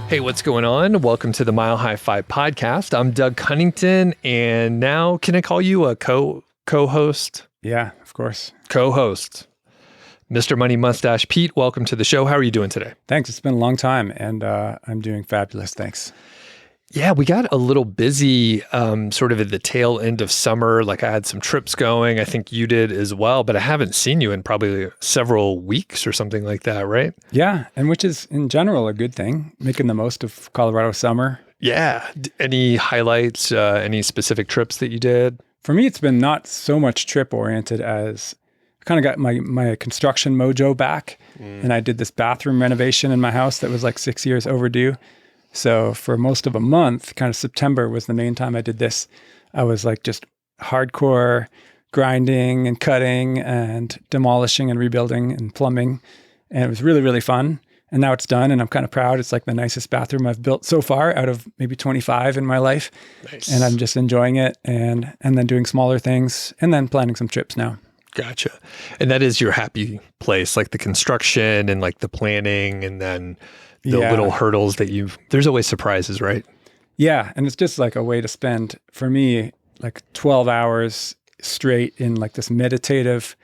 Hey, what's going on? Welcome to the Mile High 5 podcast. I'm Doug Cunnington, and now can I call you a co-host? Yeah, of course. Co-host. Mr. Money Mustache Pete, welcome to the show. How are you doing today? Thanks. It's been a long time, and I'm doing fabulous. Thanks. Yeah, we got a little busy sort of at the tail end of summer. Like I had some trips going. I think you did as well, but I haven't seen you in probably several weeks or something like that, right? Yeah, and which is in general a good thing, making the most of Colorado summer. Yeah. Any highlights, any specific trips that you did? For me, it's been not so much trip oriented as I kind of got my construction mojo back, and I did this bathroom renovation in my house that was like 6 years overdue. So for most of a month, kind of September was the main time I did this. I was like just hardcore grinding and cutting and demolishing and rebuilding and plumbing. And it was really, really fun. And now it's done and I'm kind of proud. It's like the nicest bathroom I've built so far out of maybe 25 in my life. Nice. And I'm just enjoying it and then doing smaller things and then planning some trips now. Gotcha. And that is your happy place, like the construction and like the planning and then the little hurdles that there's always surprises, right? Yeah. And it's just like a way to spend, for me, like 12 hours straight in like this meditative,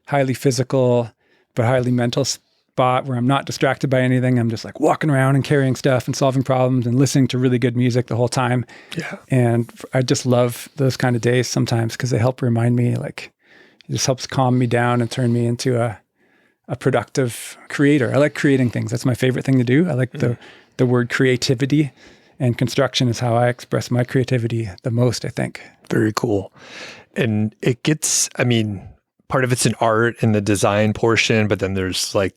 highly physical, but highly mental spot where I'm not distracted by anything. I'm just like walking around and carrying stuff and solving problems and listening to really good music the whole time. Yeah. And I just love those kind of days sometimes because they help remind me, like, it just helps calm me down and turn me into a productive creator. I like creating things. That's my favorite thing to do. I like the word creativity, and construction is how I express my creativity the most, I think. Very cool. And it gets, I mean, part of it's an art in the design portion, but then there's like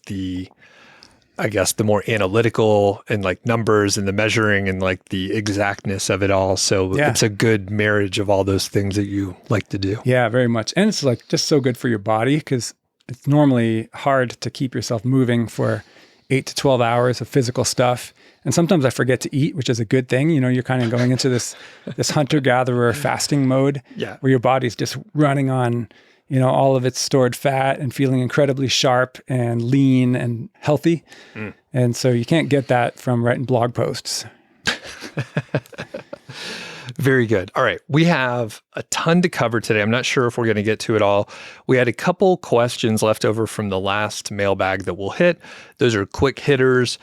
I guess the more analytical and like numbers and the measuring and like the exactness of it all. So It's a good marriage of all those things that you like to do. Yeah, very much. And it's like just so good for your body because it's normally hard to keep yourself moving for 8 to 12 hours of physical stuff. And sometimes I forget to eat, which is a good thing. You know, you're kind of going into this hunter-gatherer fasting mode where your body's just running on, you know, all of its stored fat and feeling incredibly sharp and lean and healthy. And so you can't get that from writing blog posts. Very good. All right. We have a ton to cover today. I'm not sure if we're going to get to it all. We had a couple questions left over from the last mailbag that we'll hit. Those are quick hitters.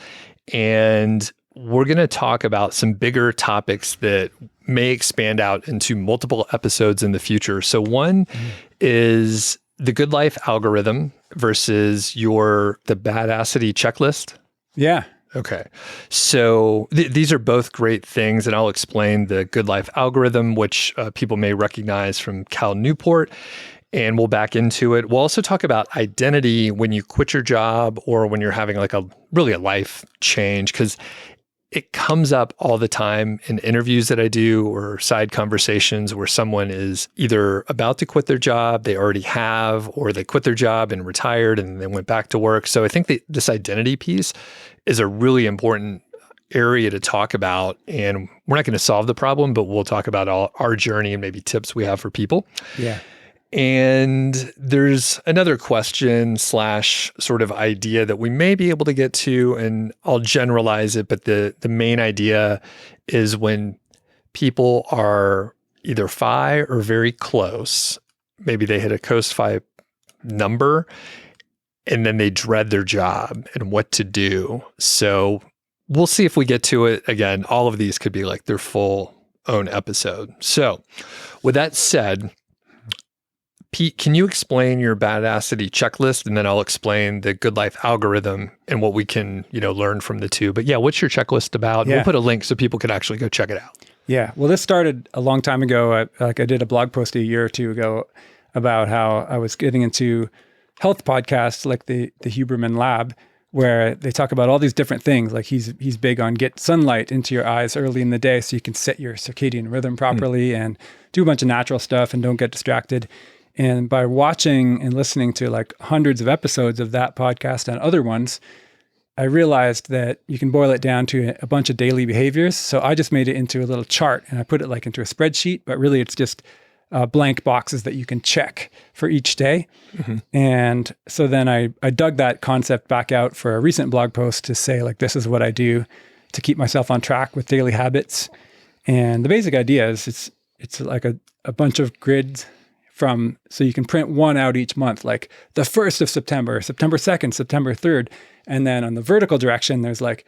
And we're going to talk about some bigger topics that may expand out into multiple episodes in the future. So one is the Good Life algorithm versus the Badassity checklist. Yeah. Okay. So these are both great things, and I'll explain the Good Life algorithm, which people may recognize from Newport, and we'll back into it. We'll also talk about identity when you quit your job or when you're having like a life change, because it comes up all the time in interviews that I do or side conversations where someone is either about to quit their job, they already have, or they quit their job and retired and then went back to work. So I think that this identity piece is a really important area to talk about. And we're not going to solve the problem, but we'll talk about our journey and maybe tips we have for people. Yeah. And there's another question / sort of idea that we may be able to get to, and I'll generalize it, but the main idea is when people are either FI or very close, maybe they hit a Coast FI number, and then they dread their job and what to do. So we'll see if we get to it. Again, all of these could be like their full own episode. So with that said, Pete, can you explain your Badassity checklist, and then I'll explain the Good Life algorithm and what we can, learn from the two. But yeah, what's your checklist about? Yeah. We'll put a link so people can actually go check it out. Yeah. Well, this started a long time ago. I did a blog post a year or two ago about how I was getting into health podcasts like the Huberman Lab, where they talk about all these different things. Like he's big on get sunlight into your eyes early in the day so you can set your circadian rhythm properly and do a bunch of natural stuff and don't get distracted. And by watching and listening to like hundreds of episodes of that podcast and other ones, I realized that you can boil it down to a bunch of daily behaviors. So I just made it into a little chart and I put it like into a spreadsheet, but really it's just blank boxes that you can check for each day. Mm-hmm. And so then I dug that concept back out for a recent blog post to say like, this is what I do to keep myself on track with daily habits. And the basic idea is it's like a bunch of grids so you can print one out each month, like the 1st of September, September 2nd, September 3rd. And then on the vertical direction, there's like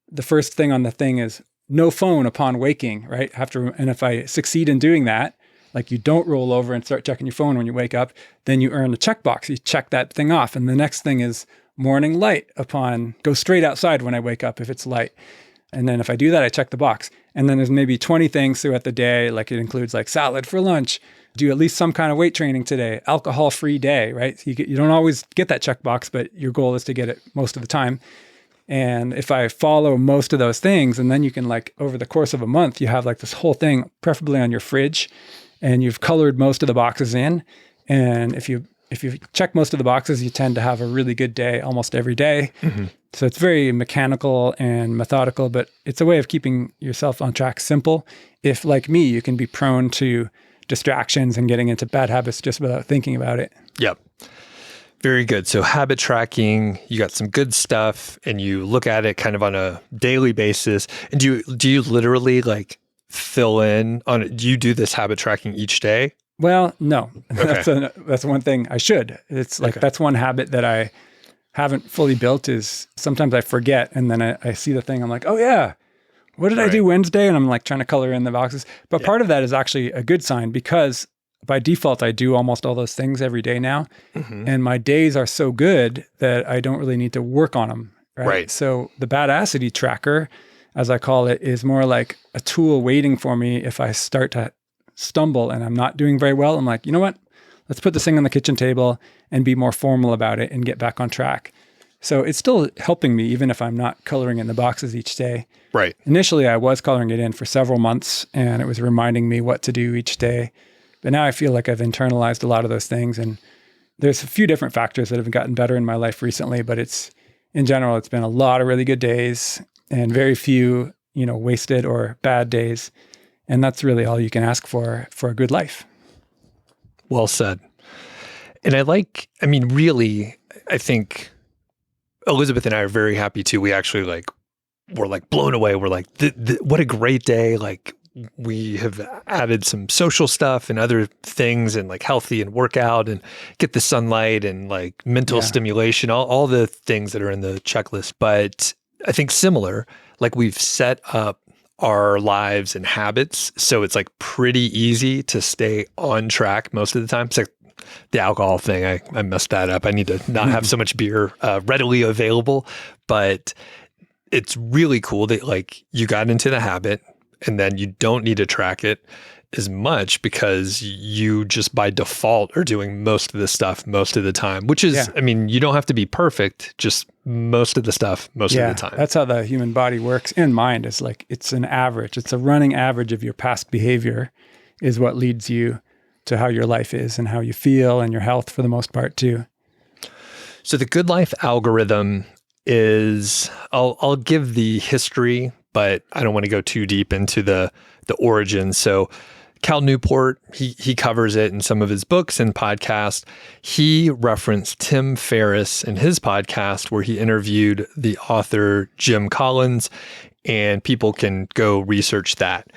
the first thing on the thing is no phone upon waking, right? And if I succeed in doing that, like you don't roll over and start checking your phone when you wake up, then you earn a checkbox. You check that thing off. And the next thing is morning light go straight outside when I wake up if it's light. And then if I do that, I check the box. And then there's maybe 20 things throughout the day. Like it includes like salad for lunch, do at least some kind of weight training today, alcohol-free day, right? So you don't always get that checkbox, but your goal is to get it most of the time. And if I follow most of those things, and then you can like over the course of a month, you have like this whole thing, preferably on your fridge, and you've colored most of the boxes in. And if you check most of the boxes, you tend to have a really good day almost every day. Mm-hmm. So it's very mechanical and methodical, but it's a way of keeping yourself on track simple. If like me, you can be prone to distractions and getting into bad habits just without thinking about it. Yep. Very good. So habit tracking, you got some good stuff and you look at it kind of on a daily basis. And do you literally like fill in on it? Do you do this habit tracking each day? Well, no. Okay. That's one thing I should. It's like, That's one habit that I haven't fully built is sometimes I forget. And then I see the thing, I'm like, oh yeah, what did I do Wednesday? And I'm like trying to color in the boxes. But part of that is actually a good sign because by default, I do almost all those things every day now. Mm-hmm. And my days are so good that I don't really need to work on them. Right. So the Badassity Tracker, as I call it, is more like a tool waiting for me if I start to stumble and I'm not doing very well. I'm like, you know what? Let's put this thing on the kitchen table and be more formal about it and get back on track. So it's still helping me even if I'm not coloring in the boxes each day. Right. Initially, I was coloring it in for several months and it was reminding me what to do each day. But now I feel like I've internalized a lot of those things. And there's a few different factors that have gotten better in my life recently, but in general, it's been a lot of really good days and very few, wasted or bad days. And that's really all you can ask for a good life. Well said. And really, I think Elizabeth and I are very happy too. We actually we're blown away. We're like, what a great day. Like we have added some social stuff and other things and healthy and workout and get the sunlight and mental stimulation, all the things that are in the checklist. But I think similar, we've set up our lives and habits. So it's pretty easy to stay on track most of the time. It's the alcohol thing. I messed that up. I need to not have so much beer readily available, but it's really cool that you got into the habit and then you don't need to track it as much because you just by default are doing most of the stuff most of the time, which is, you don't have to be perfect, just most of the stuff most of the time. That's how the human body works and mind is it's an average. It's a running average of your past behavior is what leads you to how your life is and how you feel and your health for the most part too. So the Good Life algorithm is, I'll give the history, but I don't want to go too deep into the origin. So Cal Newport, he covers it in some of his books and podcasts. He referenced Tim Ferriss in his podcast where he interviewed the author Jim Collins, and people can go research that.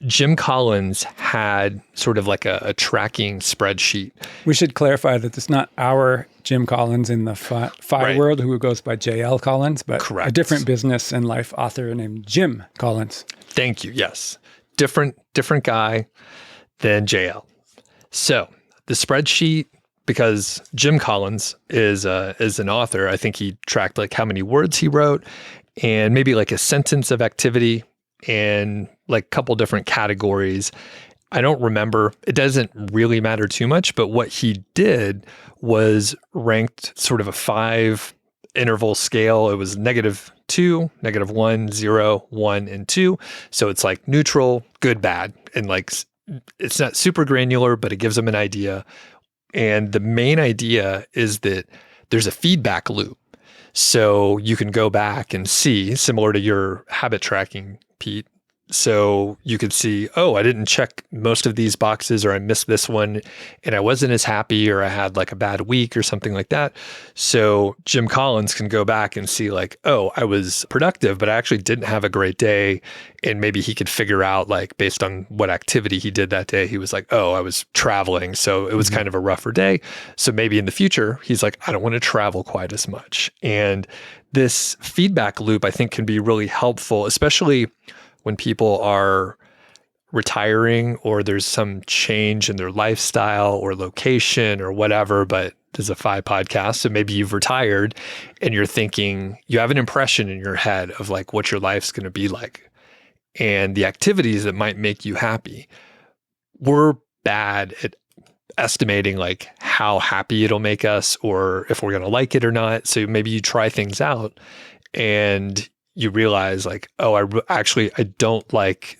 Jim Collins had sort of a tracking spreadsheet. We should clarify that it's not our Jim Collins in the FI world who goes by J.L. Collins, but correct. A different business and life author named Jim Collins. Thank you. Yes. Different guy than JL. So the spreadsheet, because Jim Collins is an author, I think he tracked how many words he wrote and maybe a sentence of activity and a couple different categories. I don't remember. It doesn't really matter too much, but what he did was ranked sort of a 5 interval scale. It was -2, -1, 0, 1, and 2. So it's neutral, good, bad. And it's not super granular, but it gives them an idea. And the main idea is that there's a feedback loop. So you can go back and see, similar to your habit tracking, Pete, So you could see, oh, I didn't check most of these boxes, or I missed this one and I wasn't as happy, or I had like a bad week or something like that. So Jim Collins can go back and see like, oh, I was productive, but I actually didn't have a great day. And maybe he could figure out, like, based on what activity he did that day, he was like, oh, I was traveling, so it was kind of a rougher day. So maybe in the future, he's like, I don't want to travel quite as much. And this feedback loop, I think, can be really helpful, especially when people are retiring or there's some change in their lifestyle or location or whatever. But this is a FI podcast, so maybe you've retired and you're thinking, you have an impression in your head of like what your life's going to be like and the activities that might make you happy. We're bad at estimating like how happy it'll make us or if we're going to like it or not. So maybe you try things out and you realize like, oh, I don't like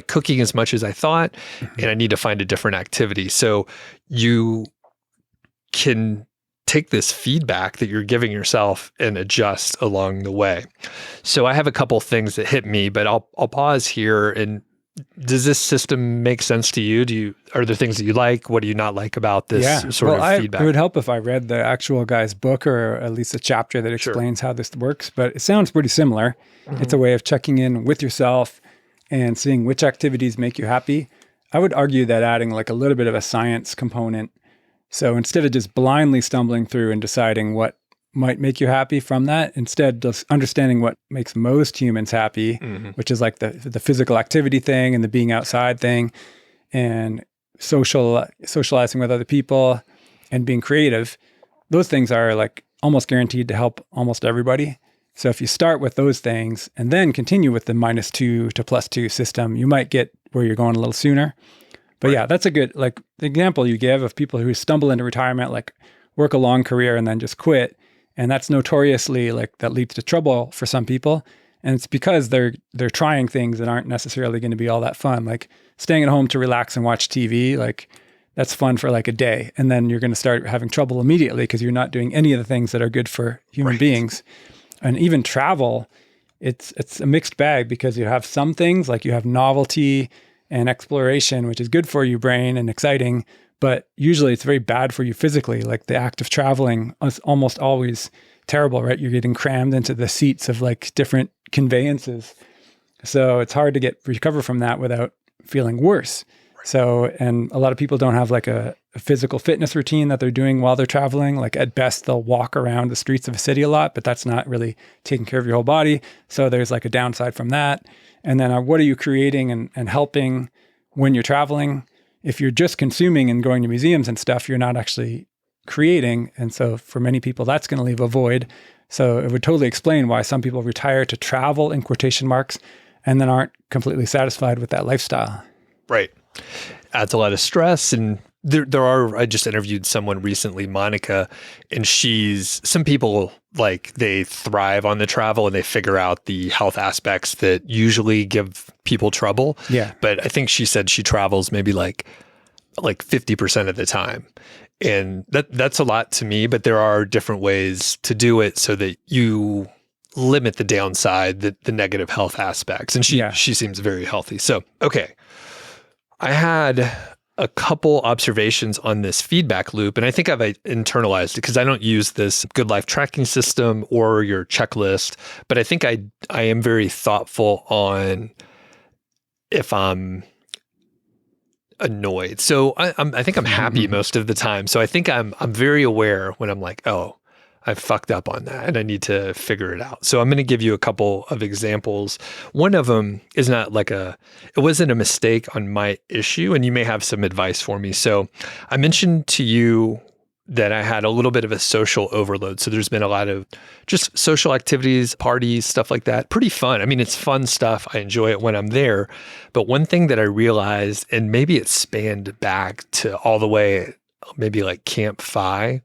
cooking as much as I thought, and I need to find a different activity. So you can take this feedback that you're giving yourself and adjust along the way. So I have a couple things that hit me, but I'll pause here. And does this system make sense to you? Are there things that you like? What do you not like about this sort of feedback? It would help if I read the actual guy's book, or at least a chapter that explains how this works, but it sounds pretty similar. Mm-hmm. It's a way of checking in with yourself and seeing which activities make you happy. I would argue that adding like a little bit of a science component. So instead of just blindly stumbling through and deciding what might make you happy from that, instead just understanding what makes most humans happy, which is like the physical activity thing and the being outside thing and socializing with other people and being creative. Those things are like almost guaranteed to help almost everybody. So if you start with those things and then continue with the -2 to +2 system, you might get where you're going a little sooner. But yeah, that's a good, like, the example you give of people who stumble into retirement, like work a long career and then just quit. And that's notoriously like that leads to trouble for some people. And it's because they're trying things that aren't necessarily going to be all that fun. Like staying at home to relax and watch TV, like that's fun for like a day. And then you're going to start having trouble immediately because you're not doing any of the things that are good for human beings. And even travel, it's a mixed bag because you have some things like you have novelty and exploration, which is good for your brain and exciting, but usually it's very bad for you physically. Like the act of traveling is almost always terrible, right? You're getting crammed into the seats of like different conveyances. So it's hard to recover from that without feeling worse. So, and a lot of people don't have like a physical fitness routine that they're doing while they're traveling. Like at best, they'll walk around the streets of a city a lot, but that's not really taking care of your whole body. So there's like a downside from that. And then what are you creating and helping when you're traveling? If you're just consuming and going to museums and stuff, you're not actually creating. And so for many people, that's going to leave a void. So it would totally explain why some people retire to travel in quotation marks and then aren't completely satisfied with that lifestyle. Right. Adds a lot of stress. And I just interviewed someone recently, Monica, and some people like they thrive on the travel and they figure out the health aspects that usually give people trouble. Yeah. But I think she said she travels maybe like 50% of the time. And that's a lot to me, but there are different ways to do it so that you limit the downside, the negative health aspects. And she seems very healthy. So, okay. I had a couple observations on this feedback loop, and I think I've internalized it because I don't use this good life tracking system or your checklist, but I think I am very thoughtful on if I'm annoyed. So I think I'm happy most of the time. So I think I'm very aware when I'm like, oh, I fucked up on that and I need to figure it out. So I'm going to give you a couple of examples. One of them is not like it wasn't a mistake on my issue, and you may have some advice for me. So I mentioned to you that I had a little bit of a social overload. So there's been a lot of just social activities, parties, stuff like that. Pretty fun. I mean, it's fun stuff. I enjoy it when I'm there. But one thing that I realized, and maybe it spanned back to all the way, maybe like Camp FI,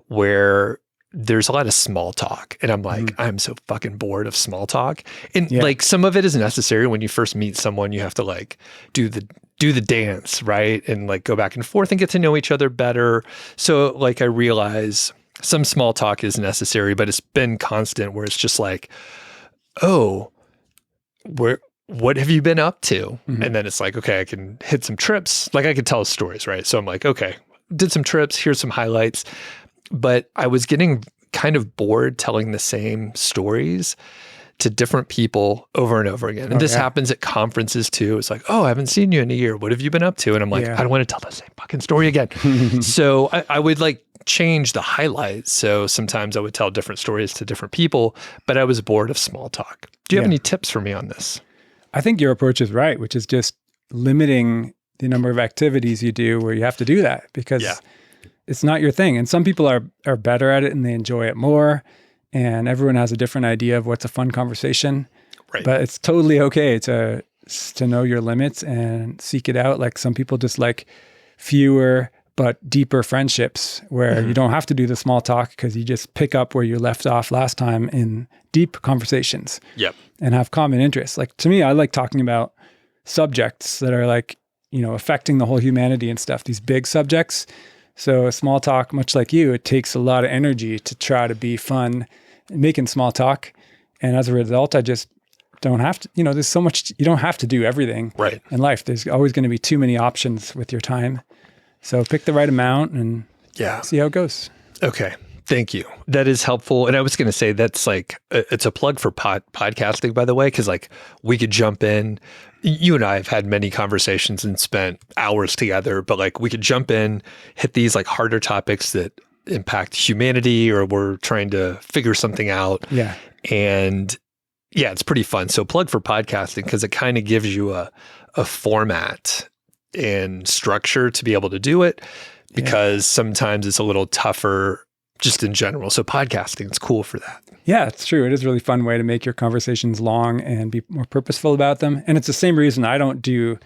where there's a lot of small talk. And I'm like, I'm so fucking bored of small talk. And like some of it is necessary. When you first meet someone, you have to like do the dance, right? And like go back and forth and get to know each other better. So like I realize some small talk is necessary, but it's been constant where it's just like, oh, what have you been up to? And then it's like, okay, I can hit some trips. Like I could tell stories, right? So I'm like, okay, did some trips. Here's some highlights. But I was getting kind of bored telling the same stories to different people over and over again. And this happens at conferences too. It's like, oh, I haven't seen you in a year. What have you been up to? And I'm like, I don't want to tell the same fucking story again. So I would like change the highlights. So sometimes I would tell different stories to different people, but I was bored of small talk. Do you have any tips for me on this? I think your approach is right, which is just limiting the number of activities you do where you have to do that, because it's not your thing. And some people are better at it and they enjoy it more. And everyone has a different idea of what's a fun conversation. Right. But it's totally okay to know your limits and seek it out. Like some people just like fewer but deeper friendships where you don't have to do the small talk because you just pick up where you left off last time in deep conversations. Yep. And have common interests. Like to me, I like talking about subjects that are like, affecting the whole humanity and stuff, these big subjects. So a small talk, much like you, it takes a lot of energy to try to be fun making small talk. And as a result, I just don't have to, there's so much, you don't have to do everything in life. There's always going to be too many options with your time. So pick the right amount and see how it goes. Okay. Thank you. That is helpful. And I was going to say that's like, it's a plug for podcasting, by the way, because like we could jump in. You and I have had many conversations and spent hours together, but like we could jump in, hit these like harder topics that impact humanity or we're trying to figure something out. Yeah. And it's pretty fun. So plug for podcasting because it kind of gives you a format and structure to be able to do it because sometimes it's a little tougher just in general. So podcasting is cool for that. Yeah, it's true. It is a really fun way to make your conversations long and be more purposeful about them. And it's the same reason I don't do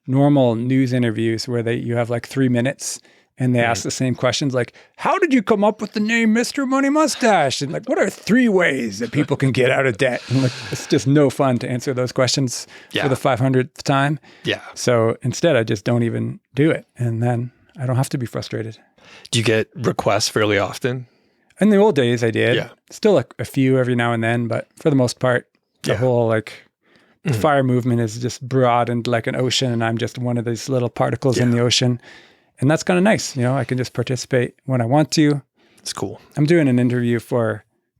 normal news interviews where you have like 3 minutes and they ask the same questions like, how did you come up with the name Mr. Money Mustache? And like, what are 3 ways that people can get out of debt? And like, it's just no fun to answer those questions for the 500th time. Yeah. So instead, I just don't even do it. And then I don't have to be frustrated. Do you get requests fairly often? In the old days, I did. Yeah. Still like a few every now and then, but for the most part, the whole like the fire movement is just broadened like an ocean, and I'm just one of these little particles in the ocean. And that's kind of nice. I can just participate when I want to. It's cool. I'm doing an interview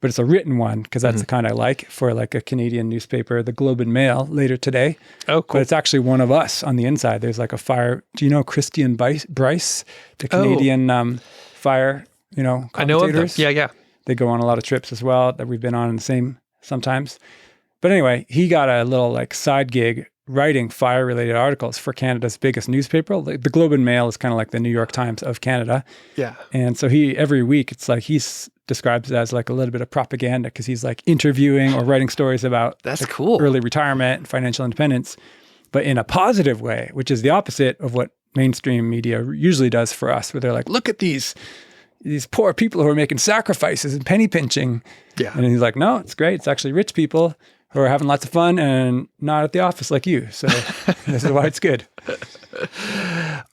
but it's a written one because that's the kind I like for like a Canadian newspaper, the Globe and Mail, later today. Oh, cool. But it's actually one of us on the inside. There's like a fire. Do you know Christian Bryce, the Canadian fire, commentators? I know of them. Yeah. They go on a lot of trips as well that we've been on the same sometimes. But anyway, he got a little like side gig writing fire-related articles for Canada's biggest newspaper. The Globe and Mail is kind of like the New York Times of Canada. Yeah. And so every week, it's like describes it as like a little bit of propaganda because he's like interviewing or writing stories about cool. early retirement and financial independence, but in a positive way, which is the opposite of what mainstream media usually does for us, where they're like, look at these poor people who are making sacrifices and penny pinching. Yeah. And he's like, no, it's great. It's actually rich people who are having lots of fun and not at the office like you. So this is why it's good.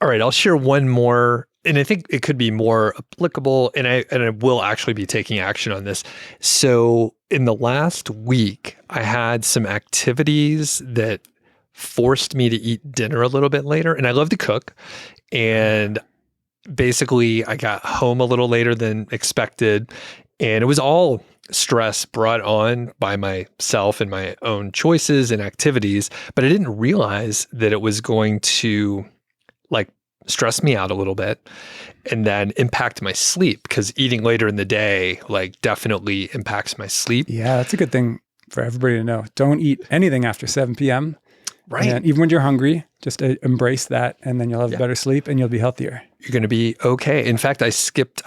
All right. I'll share one more, and I think it could be more applicable, and I will actually be taking action on this. So in the last week, I had some activities that forced me to eat dinner a little bit later, and I love to cook. And basically, I got home a little later than expected, and it was all stress brought on by myself and my own choices and activities, but I didn't realize that it was going to like stress me out a little bit and then impact my sleep, because eating later in the day like definitely impacts my sleep. Yeah, that's a good thing for everybody to know. Don't eat anything after 7 p.m. Right. And even when you're hungry, just embrace that, and then you'll have better sleep and you'll be healthier. You're going to be okay. In fact, I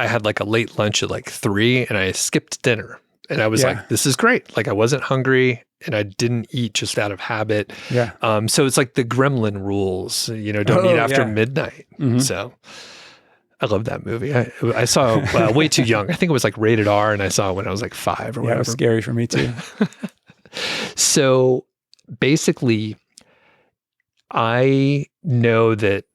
had like a late lunch at like 3 and I skipped dinner. And I was like, this is great. Like I wasn't hungry and I didn't eat just out of habit. Yeah. So it's like the gremlin rules, don't eat after midnight. Mm-hmm. So I love that movie. I saw it way too young. I think it was like rated R, and I saw it when I was like 5 or whatever. It was scary for me too. So basically, I know that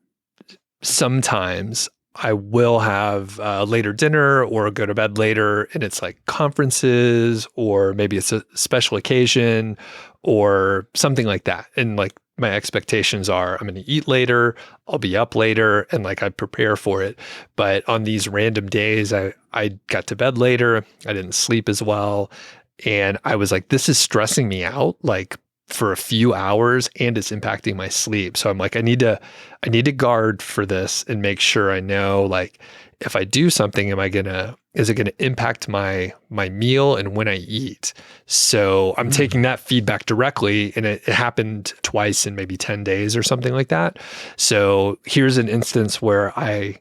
sometimes I will have later dinner or go to bed later, and it's like conferences, or maybe it's a special occasion, or something like that. And like my expectations are I'm going to eat later, I'll be up later, and like I prepare for it. But on these random days, I got to bed later, I didn't sleep as well. And I was like, this is stressing me out like for a few hours and it's impacting my sleep. So I'm like, I need to guard for this and make sure I know, like, if I do something, is it gonna impact my meal and when I eat? So I'm taking that feedback directly, and it happened twice in maybe 10 days or something like that. So here's an instance where I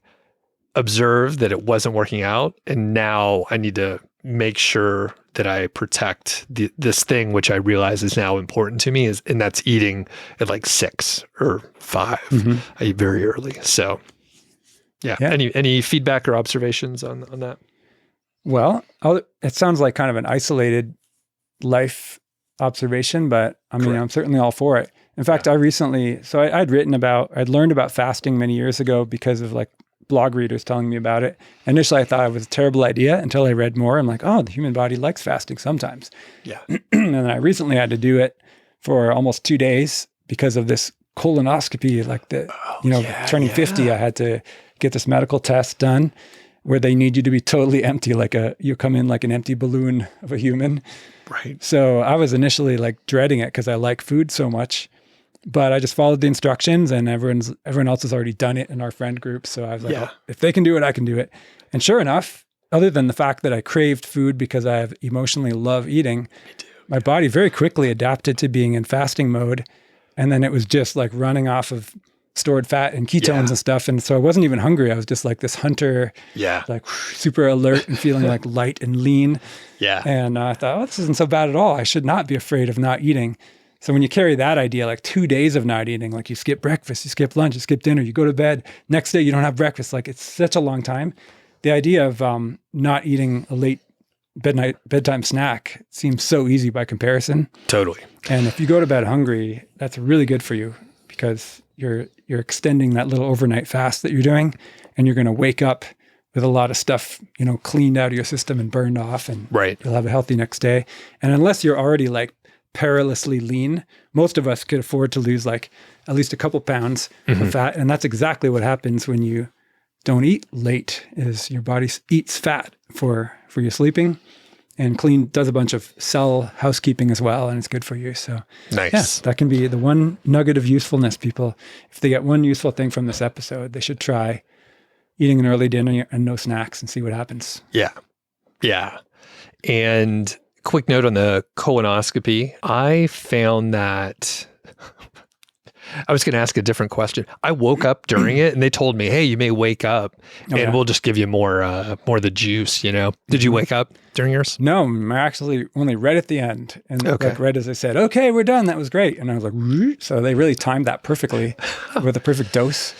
observed that it wasn't working out, and now I need to make sure that I protect this thing, which I realize is now important to me, and that's eating at like 6 or 5. I eat very early. So yeah. Any feedback or observations on that? Well, it sounds like kind of an isolated life observation, but I mean, I'm certainly all for it. In fact, I'd learned about fasting many years ago because of like blog readers telling me about it. Initially, I thought it was a terrible idea until I read more. I'm like, oh, the human body likes fasting sometimes. Yeah. And then I recently had to do it for almost 2 days because of this colonoscopy, like turning 50, I had to get this medical test done where they need you to be totally empty, like you come in like an empty balloon of a human. Right. So I was initially like dreading it because I like food so much, but I just followed the instructions, and everyone else has already done it in our friend group. So I was like, if they can do it, I can do it. And sure enough, other than the fact that I craved food because I emotionally love eating, my body very quickly adapted to being in fasting mode. And then it was just like running off of stored fat and ketones and stuff. And so I wasn't even hungry. I was just like this hunter, like super alert and feeling like light and lean. Yeah. And I thought, oh, this isn't so bad at all. I should not be afraid of not eating. So when you carry that idea, like 2 days of not eating, like you skip breakfast, you skip lunch, you skip dinner, you go to bed, next day you don't have breakfast, like it's such a long time. The idea of not eating a late bedtime snack seems so easy by comparison. Totally. And if you go to bed hungry, that's really good for you because you're extending that little overnight fast that you're doing, and you're going to wake up with a lot of stuff, cleaned out of your system and burned off, and you'll have a healthy next day. And unless you're already like perilously lean, most of us could afford to lose like at least a couple pounds of fat. And that's exactly what happens when you don't eat late, is your body eats fat for your sleeping, and clean does a bunch of cell housekeeping as well, and it's good for you. So nice. That can be the one nugget of usefulness. People, if they get one useful thing from this episode, they should try eating an early dinner and no snacks and see what happens. Yeah. Yeah. And quick note on the colonoscopy. I found that I was going to ask a different question. I woke up during it and they told me, hey, you may wake up and we'll just give you more of the juice, Did you wake up during yours? No, I'm actually only right at the end. And like right as I said, okay, we're done. That was great. And I was like, so they really timed that perfectly with a perfect dose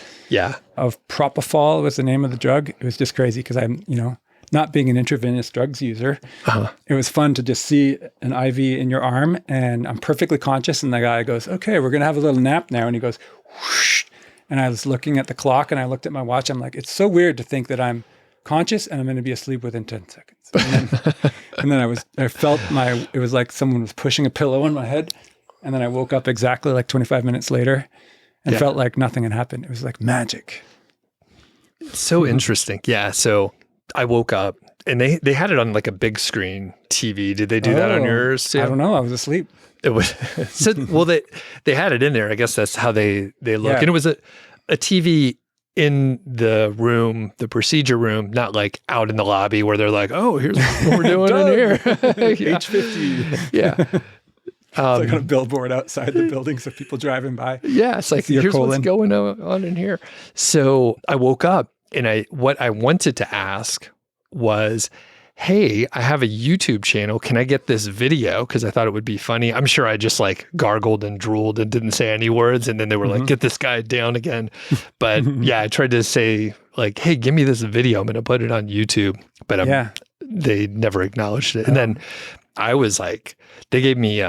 of propofol was the name of the drug. It was just crazy because I'm, not being an intravenous drugs user, it was fun to just see an IV in your arm, and I'm perfectly conscious. And the guy goes, okay, we're going to have a little nap now. And he goes, whoosh. And I was looking at the clock and I looked at my watch. I'm like, it's so weird to think that I'm conscious and I'm going to be asleep within 10 seconds. And then I felt it was like someone was pushing a pillow on my head. And then I woke up exactly like 25 minutes later and felt like nothing had happened. It was like magic. So interesting. Yeah. So I woke up and they had it on like a big screen TV. Did they do that on yours too? I don't know. I was asleep. It was they had it in there. I guess that's how they look. Yeah. And it was a TV in the room, the procedure room, not like out in the lobby where they're like, oh, here's what we're doing in here. H50. Yeah. It's like on a billboard outside the building so people driving by. Yeah. It's like, here's what's going on in here. So I woke up. And what I wanted to ask was, hey, I have a YouTube channel. Can I get this video? Because I thought it would be funny. I'm sure I just like gargled and drooled and didn't say any words. And then they were like, get this guy down again. But yeah, I tried to say like, hey, give me this video. I'm going to put it on YouTube. But they never acknowledged it. And then I was like, they gave me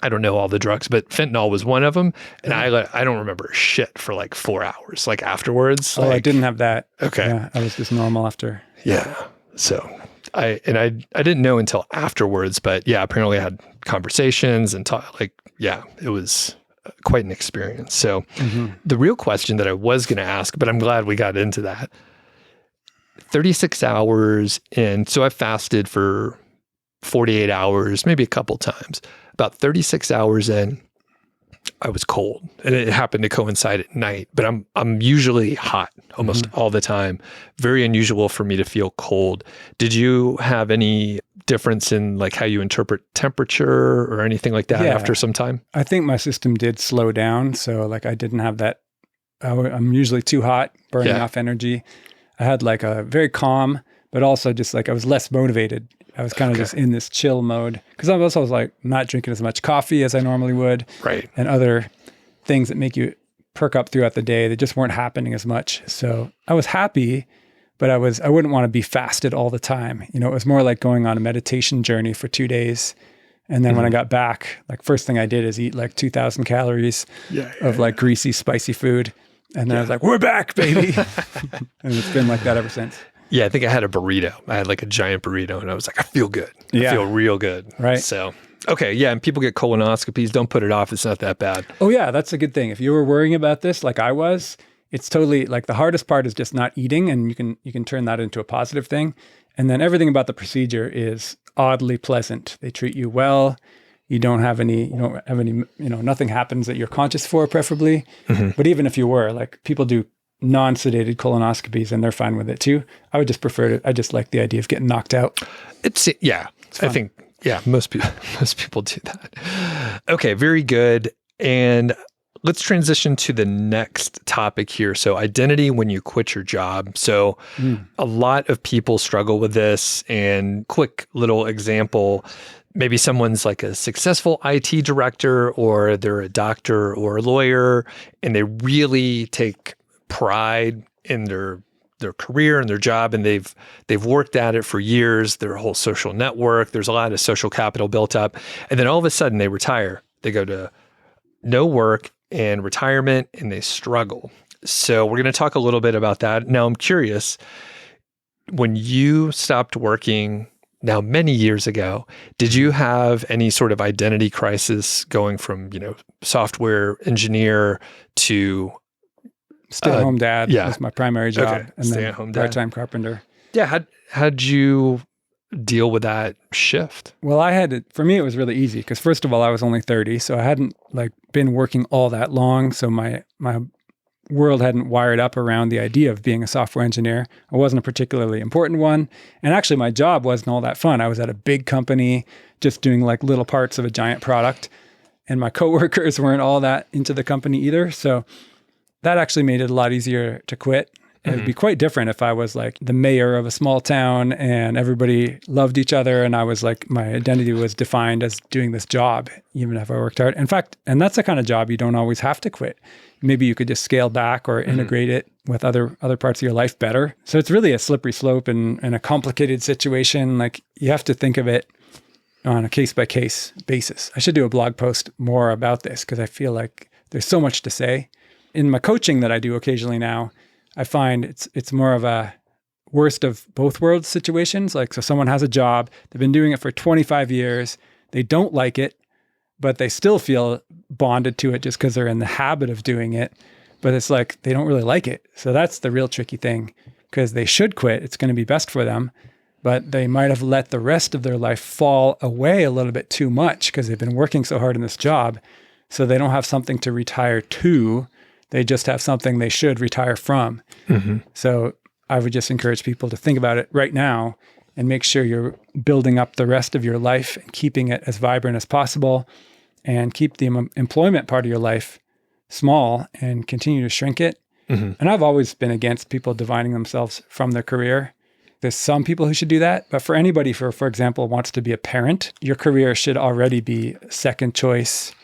I don't know all the drugs, but fentanyl was one of them. And I don't remember shit for like 4 hours, like afterwards. I didn't have that. Okay. Yeah, I was just normal after. Yeah. So I didn't know until afterwards, but yeah, apparently I had conversations and it was quite an experience. So the real question that I was going to ask, but I'm glad we got into that, 36 hours in. So I fasted for 48 hours, maybe a couple times. About 36 hours in, I was cold, and it happened to coincide at night, but I'm usually hot almost all the time. Very unusual for me to feel cold. Did you have any difference in like how you interpret temperature or anything like that after some time? I think my system did slow down. So like I didn't have that. I'm usually too hot, burning off energy. I had like a very calm, but also just like I was less motivated. I was kind of just in this chill mode because I was also like not drinking as much coffee as I normally would. Right. And other things that make you perk up throughout the day that just weren't happening as much. So I was happy, but I wouldn't want to be fasted all the time. You know, it was more like going on a meditation journey for 2 days. And then when I got back, like first thing I did is eat like 2,000 calories of like greasy, spicy food. And then I was like, we're back, baby. And it's been like that ever since. Yeah, I think I had a burrito. I had like a giant burrito and I was like, I feel good. I feel real good. Right. So, okay. Yeah. And people get colonoscopies. Don't put it off. It's not that bad. Oh yeah. That's a good thing. If you were worrying about this, like I was, it's totally like the hardest part is just not eating, and you can turn that into a positive thing. And then everything about the procedure is oddly pleasant. They treat you well. You don't have any, nothing happens that you're conscious for, preferably. But even if you were, like people do non-sedated colonoscopies and they're fine with it too. I would just prefer it. I just like the idea of getting knocked out. I think, most people do that. Okay. Very good. And let's transition to the next topic here. So identity when you quit your job. So a lot of people struggle with this, and quick little example, maybe someone's like a successful IT director, or they're a doctor or a lawyer, and they really take pride in their career and their job, and they've worked at it for years, their whole social network, there's a lot of social capital built up, and then all of a sudden they retire. They go to no work and retirement, and they struggle. So we're going to talk a little bit about that. Now I'm curious, when you stopped working now many years ago, did you have any sort of identity crisis going from, software engineer to stay-at-home dad was my primary job, and then part-time carpenter. Yeah, how'd you deal with that shift? Well, for me, it was really easy because first of all, I was only 30, so I hadn't like been working all that long. So my world hadn't wired up around the idea of being a software engineer. I wasn't a particularly important one, and actually, my job wasn't all that fun. I was at a big company, just doing like little parts of a giant product, and my coworkers weren't all that into the company either. So that actually made it a lot easier to quit. It would be quite different if I was like the mayor of a small town and everybody loved each other, and I was like, my identity was defined as doing this job, even if I worked hard. In fact, and that's the kind of job you don't always have to quit. Maybe you could just scale back or integrate it with other parts of your life better. So it's really a slippery slope and a complicated situation. Like you have to think of it on a case-by-case basis. I should do a blog post more about this because I feel like there's so much to say. In my coaching that I do occasionally now, I find it's more of a worst of both worlds situations. Like, so someone has a job, they've been doing it for 25 years, they don't like it, but they still feel bonded to it just because they're in the habit of doing it. But it's like, they don't really like it. So that's the real tricky thing, because they should quit. It's going to be best for them, but they might have let the rest of their life fall away a little bit too much because they've been working so hard in this job. So they don't have something to retire to. They just have something they should retire from. So I would just encourage people to think about it right now and make sure you're building up the rest of your life and keeping it as vibrant as possible, and keep the employment part of your life small and continue to shrink it. And I've always been against people dividing themselves from their career. There's some people who should do that, but for anybody, for example, wants to be a parent, your career should already be second choice.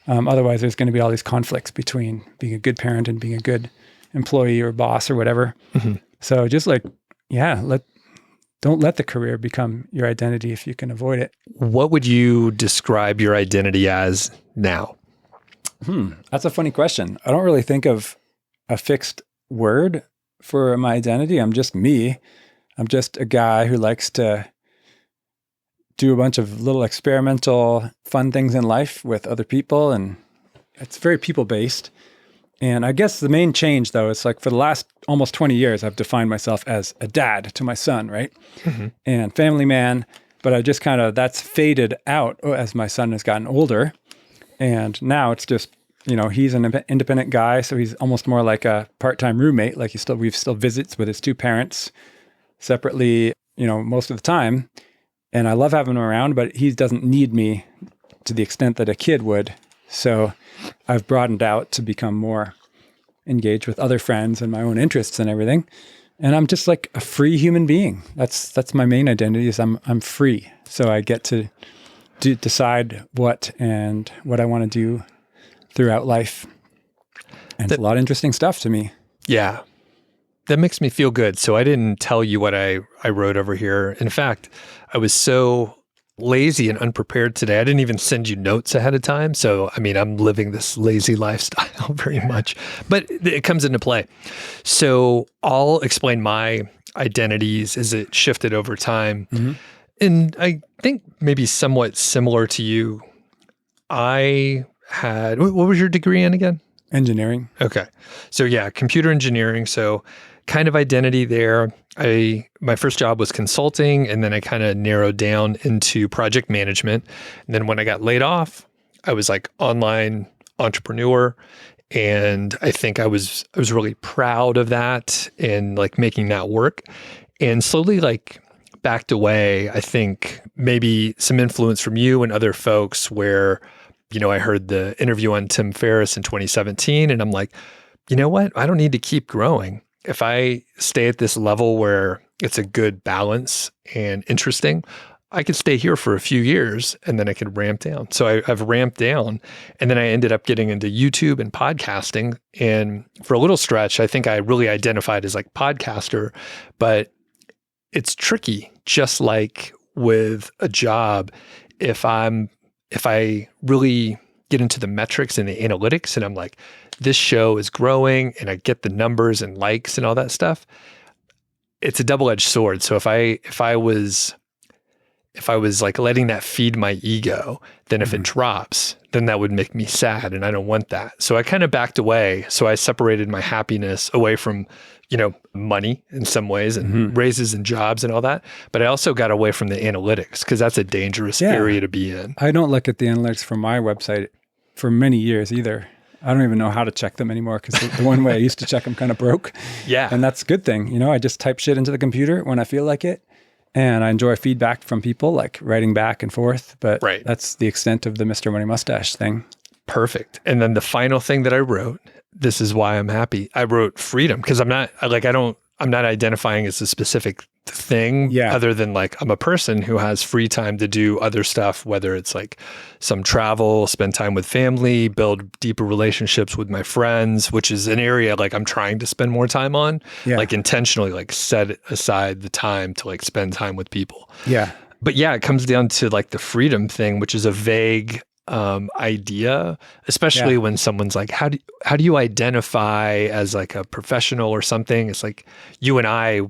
Otherwise, there's going to be all these conflicts between being a good parent and being a good employee or boss or whatever. So just like, don't let the career become your identity if you can avoid it. What would you describe your identity as now? That's a funny question. I don't really think of a fixed word for my identity. I'm just me. I'm just a guy who likes to do a bunch of little experimental fun things in life with other people. And it's very people-based. And I guess the main change, though, is like for the last almost 20 years, I've defined myself as a dad to my son, right? And family man. But I just that's faded out as my son has gotten older. And now it's just, he's an independent guy. So he's almost more like a part-time roommate. Like we've still visits with his two parents separately, most of the time. And I love having him around, but he doesn't need me to the extent that a kid would. So I've broadened out to become more engaged with other friends and my own interests and everything. And I'm just like a free human being. That's my main identity is I'm free. So I get to decide what I want to do throughout life. And it's a lot of interesting stuff to me. Yeah. That makes me feel good. So I didn't tell you what I wrote over here. In fact, I was so lazy and unprepared today. I didn't even send you notes ahead of time. So, I'm living this lazy lifestyle very much, but it comes into play. So I'll explain my identities as it shifted over time. And I think maybe somewhat similar to you. I had, what was your degree in again? Engineering. Okay. So yeah, computer engineering. So kind of identity there. My first job was consulting, and then I kind of narrowed down into project management. And then when I got laid off, I was like online entrepreneur. And I think I was really proud of that and like making that work, and slowly like backed away. I think maybe some influence from you and other folks where, I heard the interview on Tim Ferriss in 2017, and I'm like, you know what? I don't need to keep growing. If I stay at this level where it's a good balance and interesting, I could stay here for a few years and then I could ramp down. So I've ramped down, and then I ended up getting into YouTube and podcasting. And for a little stretch, I think I really identified as like podcaster, but it's tricky. Just like with a job, if I really get into the metrics and the analytics and I'm like, this show is growing and I get the numbers and likes and all that stuff, it's a double-edged sword. So if I was like letting that feed my ego, then if it drops, then that would make me sad, and I don't want that. So I kind of backed away. So I separated my happiness away from, money in some ways and raises and jobs and all that. But I also got away from the analytics because that's a dangerous area to be in. I don't look at the analytics from my website for many years either. I don't even know how to check them anymore because the one way I used to check them kind of broke. Yeah. And that's a good thing. I just type shit into the computer when I feel like it. And I enjoy feedback from people, like writing back and forth. But that's the extent of the Mr. Money Mustache thing. Perfect. And then the final thing that I wrote, this is why I'm happy. I wrote freedom because I'm not identifying as a specific thing other than like I'm a person who has free time to do other stuff, whether it's like some travel, spend time with family, build deeper relationships with my friends, which is an area like I'm trying to spend more time on, like intentionally like set aside the time to like spend time with people. Yeah. But yeah, it comes down to like the freedom thing, which is a vague idea, especially when someone's like, how do you identify as like a professional or something? It's like you and I,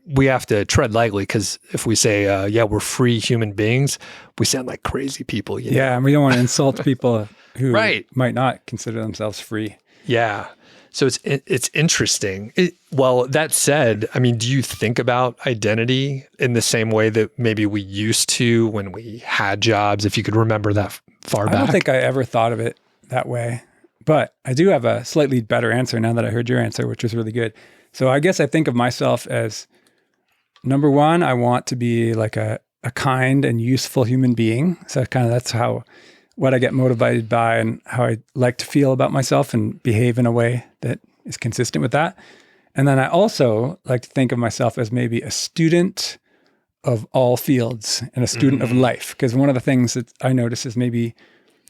we have to tread lightly because if we say, we're free human beings, we sound like crazy people. Yeah, and we don't want to insult people who right. might not consider themselves free. Yeah. So it's interesting. Well, that said, I mean, do you think about identity in the same way that maybe we used to when we had jobs, if you could remember that far back? I don't think I ever thought of it that way, but I do have a slightly better answer now that I heard your answer, which was really good. So I guess I think of myself as, number one, I want to be like a kind and useful human being. So kind of that's what I get motivated by and how I like to feel about myself and behave in a way that is consistent with that. And then I also like to think of myself as maybe a student of all fields and a student of life. Because one of the things that I notice is maybe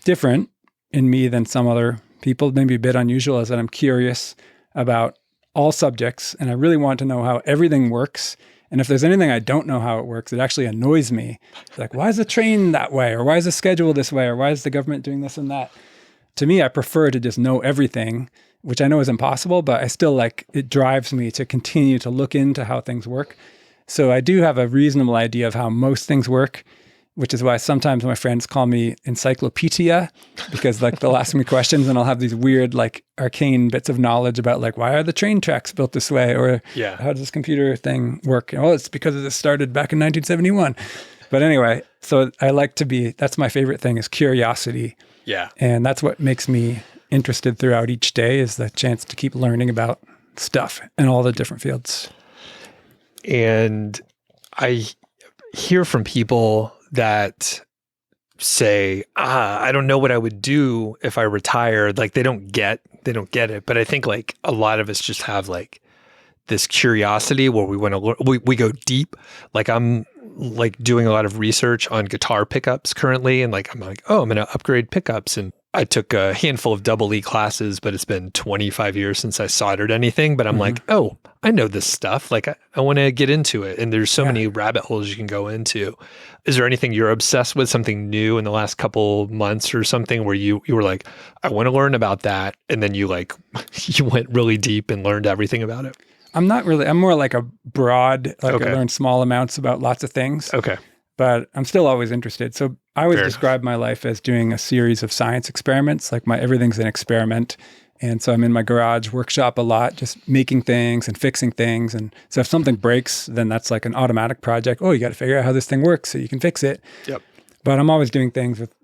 different in me than some other people, maybe a bit unusual, is that I'm curious about all subjects and I really want to know how everything works. And if there's anything I don't know how it works, it actually annoys me. It's like, why is the train that way? Or why is the schedule this way? Or why is the government doing this and that? To me, I prefer to just know everything, which I know is impossible, but I still it drives me to continue to look into how things work. So I do have a reasonable idea of how most things work. which is why sometimes my friends call me encyclopedia, because like they'll ask me questions and I'll have these weird like arcane bits of knowledge about like, why are the train tracks built this way? Or how does this computer thing work? Oh, it's because this started back in 1971. But anyway, so I like to be, that's my favorite thing is curiosity. Yeah. And that's what makes me interested throughout each day, is the chance to keep learning about stuff in all the different fields. And I hear from people that say, I don't know what I would do if I retired. Like they don't get it. But I think like a lot of us just have like this curiosity where we want to learn, we go deep. Like I'm like doing a lot of research on guitar pickups currently. And like, I'm like, oh, I'm going to upgrade pickups. And I took a handful of double E classes, but it's been 25 years since I soldered anything. But I'm like, oh, I know this stuff. Like I want to get into it. And there's so many rabbit holes you can go into. Is there anything you're obsessed with, something new in the last couple months or something where you were like, I want to learn about that. And then you like, you went really deep and learned everything about it? I'm not really, I'm more like a broad, like I learned small amounts about lots of things. Okay. But I'm still always interested. So I always describe my life as doing a series of science experiments. Like everything's an experiment. And so I'm in my garage workshop a lot, just making things and fixing things. And so if something breaks, then that's like an automatic project. Oh, you got to figure out how this thing works so you can fix it. Yep. But I'm always doing things with,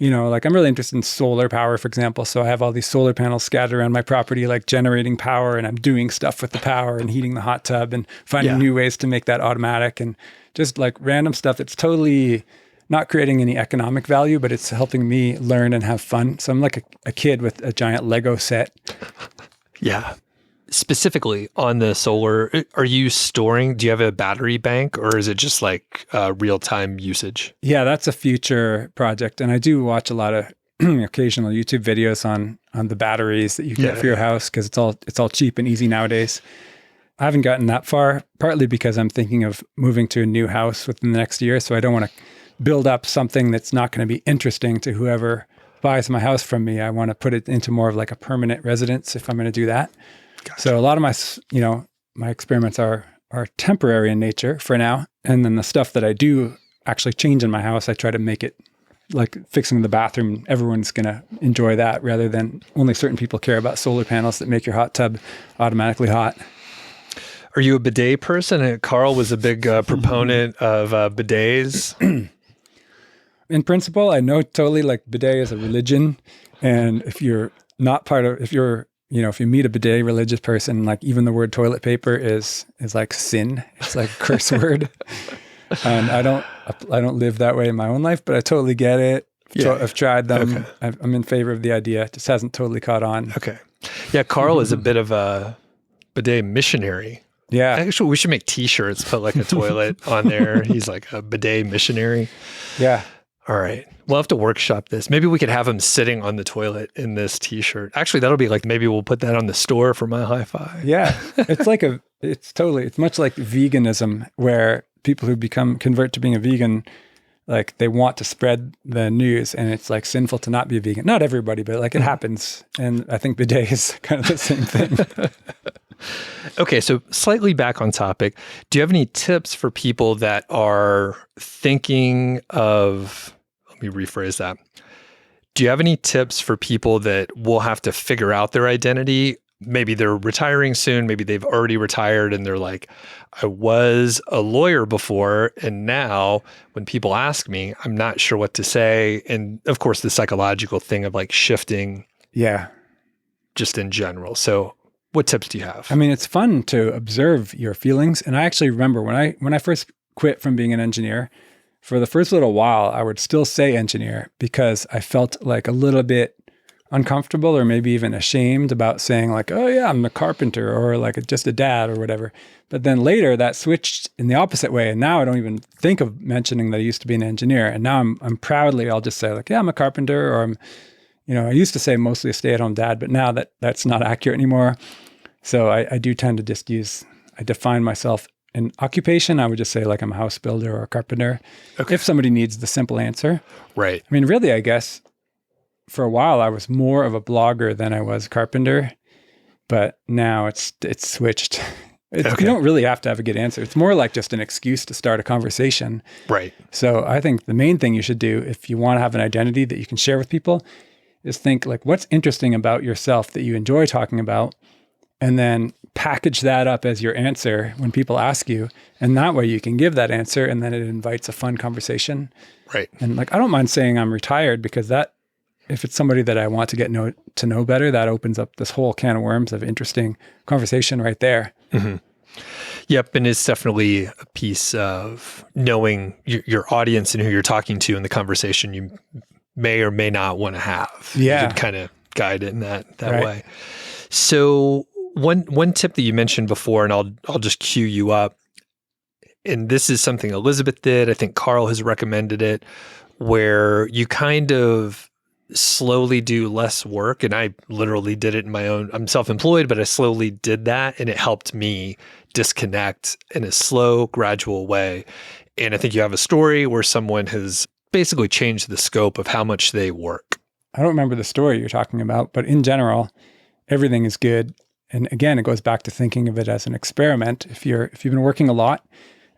like I'm really interested in solar power, for example. So I have all these solar panels scattered around my property, like generating power, and I'm doing stuff with the power and heating the hot tub and finding new ways to make that automatic, and just like random stuff that's totally not creating any economic value, but it's helping me learn and have fun. So I'm like a kid with a giant Lego set. Yeah. Specifically on the solar, are you storing, do you have a battery bank, or is it just like real-time usage? Yeah, that's a future project. And I do watch a lot of occasional YouTube videos on the batteries that you can get for your house, because it's all cheap and easy nowadays. I haven't gotten that far, partly because I'm thinking of moving to a new house within the next year. So I don't want to build up something that's not going to be interesting to whoever buys my house from me. I want to put it into more of like a permanent residence if I'm going to do that. Gotcha. So a lot of my experiments are temporary in nature for now. And then the stuff that I do actually change in my house, I try to make it like fixing the bathroom. Everyone's going to enjoy that, rather than only certain people care about solar panels that make your hot tub automatically hot. Are you a bidet person? Carl was a big proponent of bidets. In principle, I know totally like bidet is a religion. And if you're not if you meet a bidet religious person, like even the word toilet paper is like sin. It's like a curse word. And I don't live that way in my own life, but I totally get it. I've tried them. Okay. I'm in favor of the idea. It just hasn't totally caught on. Okay. Yeah. Carl is a bit of a bidet missionary. Yeah. Actually, we should make t-shirts, put like a toilet on there. He's like a bidet missionary. Yeah. All right. We'll have to workshop this. Maybe we could have him sitting on the toilet in this t-shirt. Actually, that'll be like, maybe we'll put that on the store for Mile High Five. Yeah. It's much like veganism, where people who convert to being a vegan, like they want to spread the news, and it's like sinful to not be a vegan. Not everybody, but like it happens. And I think bidet is kind of the same thing. Okay, so slightly back on topic. Do you have any tips for people that are thinking of, let me rephrase that. Do you have any tips for people that will have to figure out their identity? Maybe they're retiring soon. Maybe they've already retired and they're like, I was a lawyer before, and now when people ask me, I'm not sure what to say. And of course, the psychological thing of like shifting. Yeah. Just in general. So what tips do you have? I mean, it's fun to observe your feelings. And I actually remember when I first quit from being an engineer, for the first little while, I would still say engineer, because I felt like a little bit uncomfortable, or maybe even ashamed about saying like, oh yeah, I'm a carpenter, or like just a dad or whatever. But then later that switched in the opposite way. And now I don't even think of mentioning that I used to be an engineer. And now I'm proudly, I'll just say like, yeah, I'm a carpenter, or I used to say mostly a stay-at-home dad, but now that's not accurate anymore. So I do tend to just I define myself in occupation. I would just say like I'm a house builder or a carpenter. Okay. If somebody needs the simple answer. Right. I mean, really, I guess for a while I was more of a blogger than I was a carpenter, but now it's switched. You don't really have to have a good answer. It's more like just an excuse to start a conversation. Right. So I think the main thing you should do if you want to have an identity that you can share with people is think like, what's interesting about yourself that you enjoy talking about? And then package that up as your answer when people ask you. And that way you can give that answer and then it invites a fun conversation. Right. And like, I don't mind saying I'm retired because that, if it's somebody that I want to get to know better, that opens up this whole can of worms of interesting conversation right there. Mm-hmm. Yep. And it's definitely a piece of knowing your audience and who you're talking to in the conversation you may or may not want to have. Yeah. You can kind of guide it in that Right. way. So one tip that you mentioned before, and I'll just cue you up, and this is something Elizabeth did. I think Carl has recommended it, where you kind of slowly do less work. And I literally did it in my own, I'm self-employed, but I slowly did that. And it helped me disconnect in a slow, gradual way. And I think you have a story where someone has basically changed the scope of how much they work. I don't remember the story you're talking about, but in general, everything is good. And again, it goes back to thinking of it as an experiment. If you've been working a lot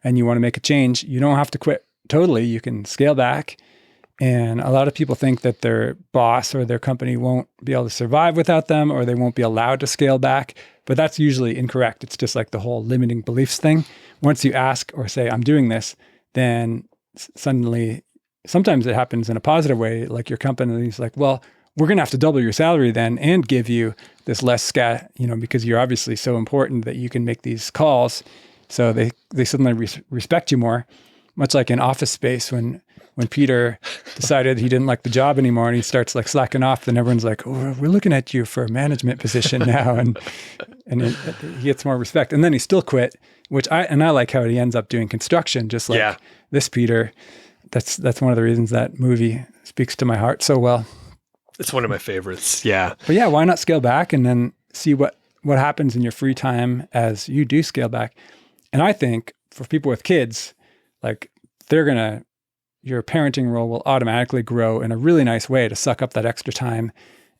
and you want to make a change, you don't have to quit totally. You can scale back. And a lot of people think that their boss or their company won't be able to survive without them, or they won't be allowed to scale back. But that's usually incorrect. It's just like the whole limiting beliefs thing. Once you ask or say, I'm doing this, then suddenly, sometimes it happens in a positive way. Like your company is like, well, we're going to have to double your salary then and give you this less scat, because you're obviously so important that you can make these calls. So they suddenly respect you more, much like in Office Space when Peter decided he didn't like the job anymore and he starts like slacking off, then everyone's like, oh, we're looking at you for a management position now. And he gets more respect. And then he still quit, which I like how he ends up doing construction, just like this Peter. That's one of the reasons that movie speaks to my heart so well. It's one of my favorites. Yeah. But yeah, why not scale back and then see what happens in your free time as you do scale back? And I think for people with kids, like your parenting role will automatically grow in a really nice way to suck up that extra time.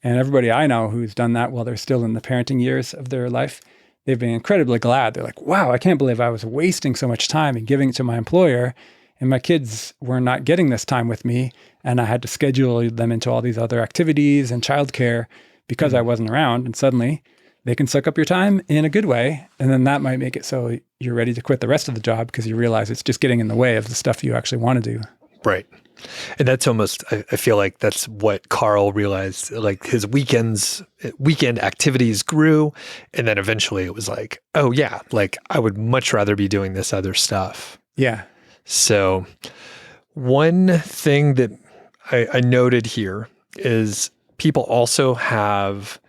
And everybody I know who's done that while they're still in the parenting years of their life, they've been incredibly glad. They're like, wow, I can't believe I was wasting so much time and giving it to my employer. And my kids were not getting this time with me. And I had to schedule them into all these other activities and childcare because I wasn't around. And suddenly they can suck up your time in a good way. And then that might make it so you're ready to quit the rest of the job because you realize it's just getting in the way of the stuff you actually want to do. Right. And that's almost, I feel like that's what Carl realized, like his weekend activities grew. And then eventually it was like, oh yeah, like I would much rather be doing this other stuff. Yeah. So one thing that I noted here is people also have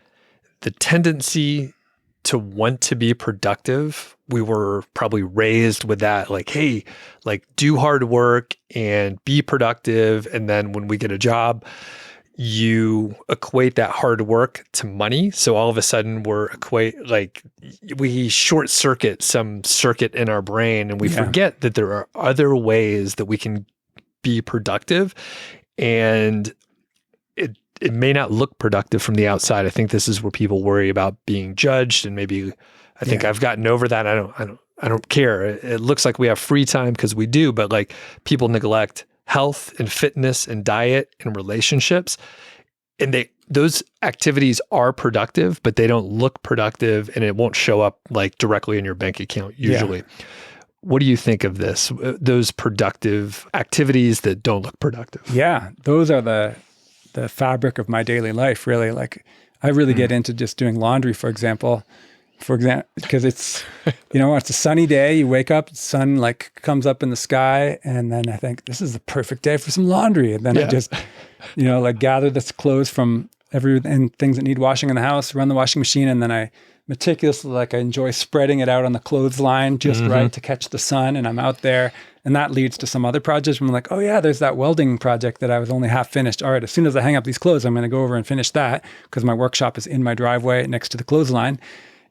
the tendency to want to be productive. We were probably raised with that, like, hey, like do hard work and be productive. And then when we get a job, you equate that hard work to money. So all of a sudden we short circuit some circuit in our brain and we forget that there are other ways that we can be productive. And it may not look productive from the outside. I think this is where people worry about being judged, and maybe I think I've gotten over that. I don't care. It looks like we have free time because we do, but like people neglect health and fitness and diet and relationships, and those activities are productive, but they don't look productive, and it won't show up like directly in your bank account usually. Yeah. What do you think of this? Those productive activities that don't look productive? Yeah, those are the fabric of my daily life, really. Like I really get into just doing laundry, for example, because it's, it's a sunny day, you wake up, the sun like comes up in the sky, and then I think this is the perfect day for some laundry. And then I just, like gather the clothes from and things that need washing in the house, run the washing machine, and then I meticulously, I enjoy spreading it out on the clothesline just right to catch the sun, and I'm out there. And that leads to some other projects where I'm like, oh yeah, there's that welding project that I was only half finished. All right, as soon as I hang up these clothes, I'm going to go over and finish that because my workshop is in my driveway next to the clothesline.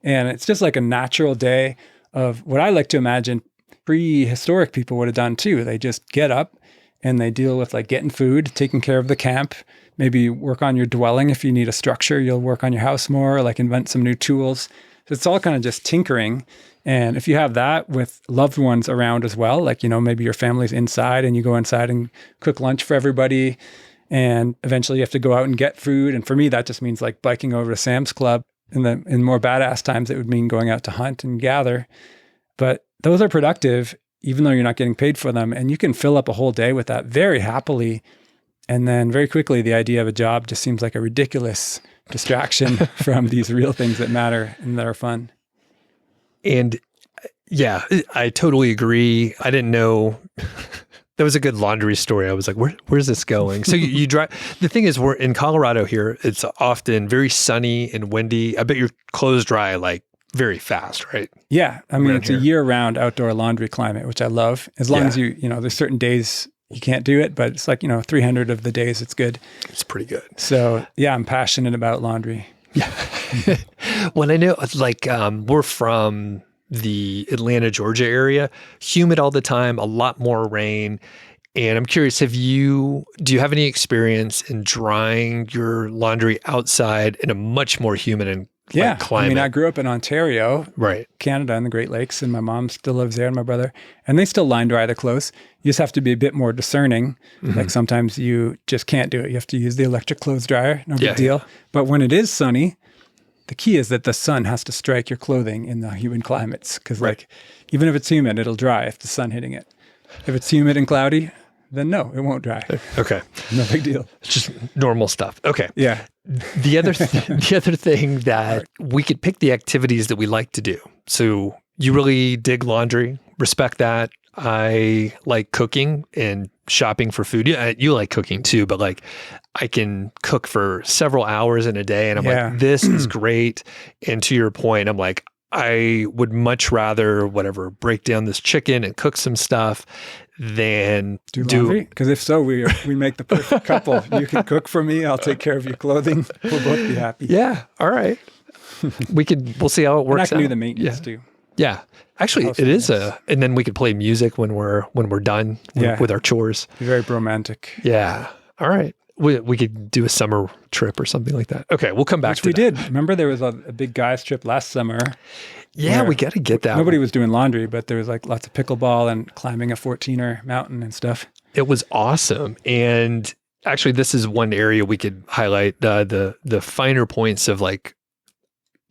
And it's just like a natural day of what I like to imagine prehistoric people would have done too. They just get up and they deal with like getting food, taking care of the camp, maybe work on your dwelling. If you need a structure, you'll work on your house more, like invent some new tools. So it's all kind of just tinkering. And if you have that with loved ones around as well, like, maybe your family's inside and you go inside and cook lunch for everybody, and eventually you have to go out and get food. And for me, that just means like biking over to Sam's Club. In more badass times, it would mean going out to hunt and gather. But those are productive, even though you're not getting paid for them. And you can fill up a whole day with that very happily. And then very quickly, the idea of a job just seems like a ridiculous distraction from these real things that matter and that are fun. And yeah, I totally agree. I didn't know. That was a good laundry story. I was like, where's this going? So you drive. The thing is, we're in Colorado here. It's often very sunny and windy. I bet your clothes dry like very fast, right? Yeah. I mean, it's a year-round outdoor laundry climate, which I love. As long as there's certain days you can't do it, but it's like, 300 of the days it's good. It's pretty good. So yeah, I'm passionate about laundry. Yeah. Well, I know like we're from the Atlanta, Georgia area, humid all the time, a lot more rain. And I'm curious, do you have any experience in drying your laundry outside in a much more humid and climate? I mean, I grew up in Ontario, right, Canada, and the Great Lakes, and my mom still lives there and my brother, and they still line dry their clothes. You just have to be a bit more discerning. Mm-hmm. Like sometimes you just can't do it. You have to use the electric clothes dryer, no big deal. But when it is sunny, the key is that the sun has to strike your clothing in the humid climates, because like even if it's humid, it'll dry if the sun hitting it. If it's humid and cloudy, then no, it won't dry. Okay. No big deal. It's just normal stuff. Okay. Yeah. The other thing that we could pick the activities that we like to do. So you really dig laundry, respect that. I like cooking and shopping for food. You like cooking too, but like I can cook for several hours in a day and I'm like, this is great. And to your point, I'm like, I would much rather break down this chicken and cook some stuff than do laundry. Because if so, we make the perfect couple. You can cook for me. I'll take care of your clothing. We'll both be happy. Yeah. All right. We'll see how it works and I can out. do the maintenance too. Yeah. Actually, it is and then we could play music when we're done with our chores. Very romantic. Yeah. All right. We could do a summer trip or something like that. Okay, we'll come back to that. We did. Remember there was a big guys trip last summer. Yeah, we got to get that. Nobody was doing laundry, but there was like lots of pickleball and climbing a 14er mountain and stuff. It was awesome. And actually, this is one area we could highlight the finer points of like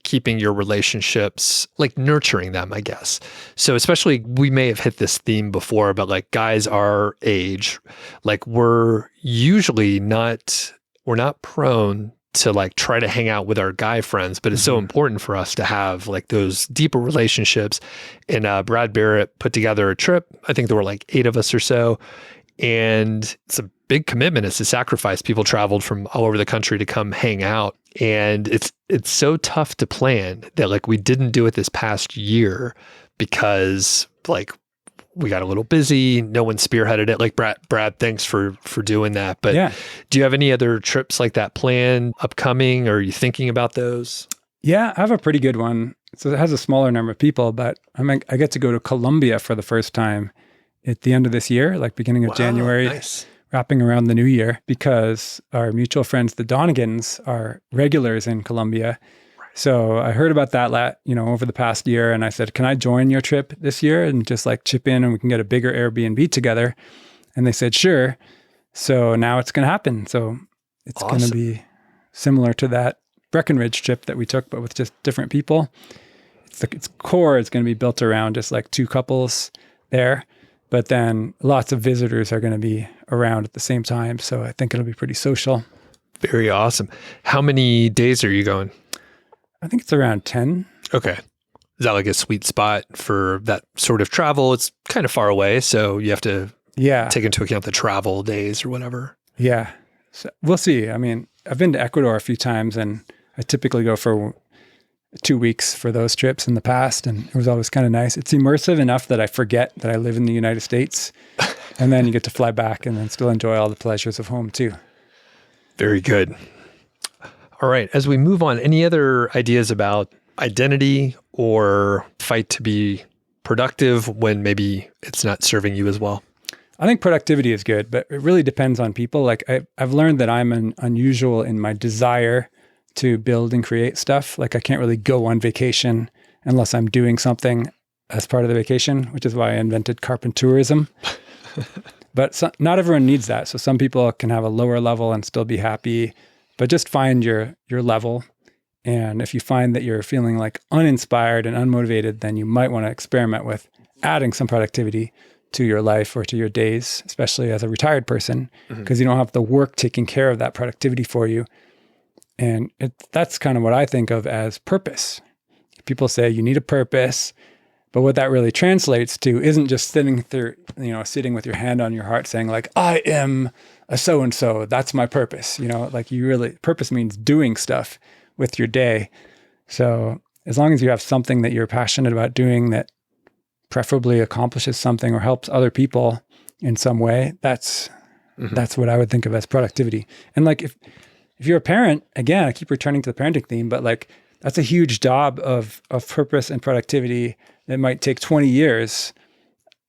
keeping your relationships, like nurturing them, I guess. So especially, we may have hit this theme before, but like guys our age, like we're not prone to like try to hang out with our guy friends, but it's so important for us to have like those deeper relationships. And Brad Barrett put together a trip. I think there were like 8 of us or so. And it's a big commitment. It's a sacrifice. People traveled from all over the country to come hang out. And it's so tough to plan that like we didn't do it this past year because like we got a little busy. No one spearheaded it. Like Brad, thanks for doing that. But do you have any other trips like that planned upcoming? Or are you thinking about those? Yeah, I have a pretty good one. So it has a smaller number of people, but I get to go to Colombia for the first time at the end of this year, like beginning of January. Nice. Wrapping around the new year, because our mutual friends, the Donegans, are regulars in Colombia. Right. So I heard about that, over the past year, and I said, "Can I join your trip this year and just like chip in, and we can get a bigger Airbnb together?" And they said, "Sure." So now it's going to happen. So it's going to be similar to that Breckenridge trip that we took, but with just different people. Its core is going to be built around just like 2 couples there. But then lots of visitors are going to be around at the same time. So I think it'll be pretty social. Very awesome. How many days are you going? I think it's around 10. Okay. Is that like a sweet spot for that sort of travel? It's kind of far away, so you have to take into account the travel days or whatever. Yeah. So we'll see. I mean, I've been to Ecuador a few times, and I typically go for 2 weeks for those trips in the past, and it was always kind of nice. It's immersive enough that I forget that I live in the United States, and then you get to fly back and then still enjoy all the pleasures of home too. Very good. All right. As we move on, any other ideas about identity or fight to be productive when maybe it's not serving you as well? I think productivity is good, but it really depends on people. Like I've learned that I'm unusual in my desire to build and create stuff. Like I can't really go on vacation unless I'm doing something as part of the vacation, which is why I invented carpentourism. But not everyone needs that. So some people can have a lower level and still be happy, but just find your level. And if you find that you're feeling like uninspired and unmotivated, then you might want to experiment with adding some productivity to your life or to your days, especially as a retired person, because you don't have the work taking care of that productivity for you. And that's kind of what I think of as purpose. People say you need a purpose, but what that really translates to isn't just sitting with your hand on your heart saying like, I am a so-and-so, that's my purpose. Like purpose means doing stuff with your day. So as long as you have something that you're passionate about doing that preferably accomplishes something or helps other people in some way, that's what I would think of as productivity. And like if you're a parent, again, I keep returning to the parenting theme, but like that's a huge job of purpose and productivity that might take 20 years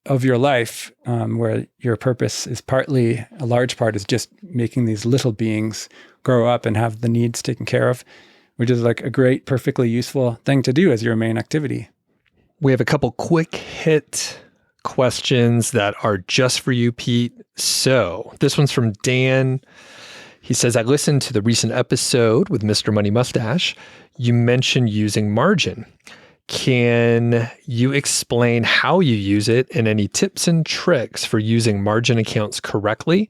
of your life, where your purpose is a large part is just making these little beings grow up and have the needs taken care of, which is like a great, perfectly useful thing to do as your main activity. We have a couple quick hit questions that are just for you, Pete. So this one's from Dan. He says, I listened to the recent episode with Mr. Money Mustache. You mentioned using margin. Can you explain how you use it and any tips and tricks for using margin accounts correctly?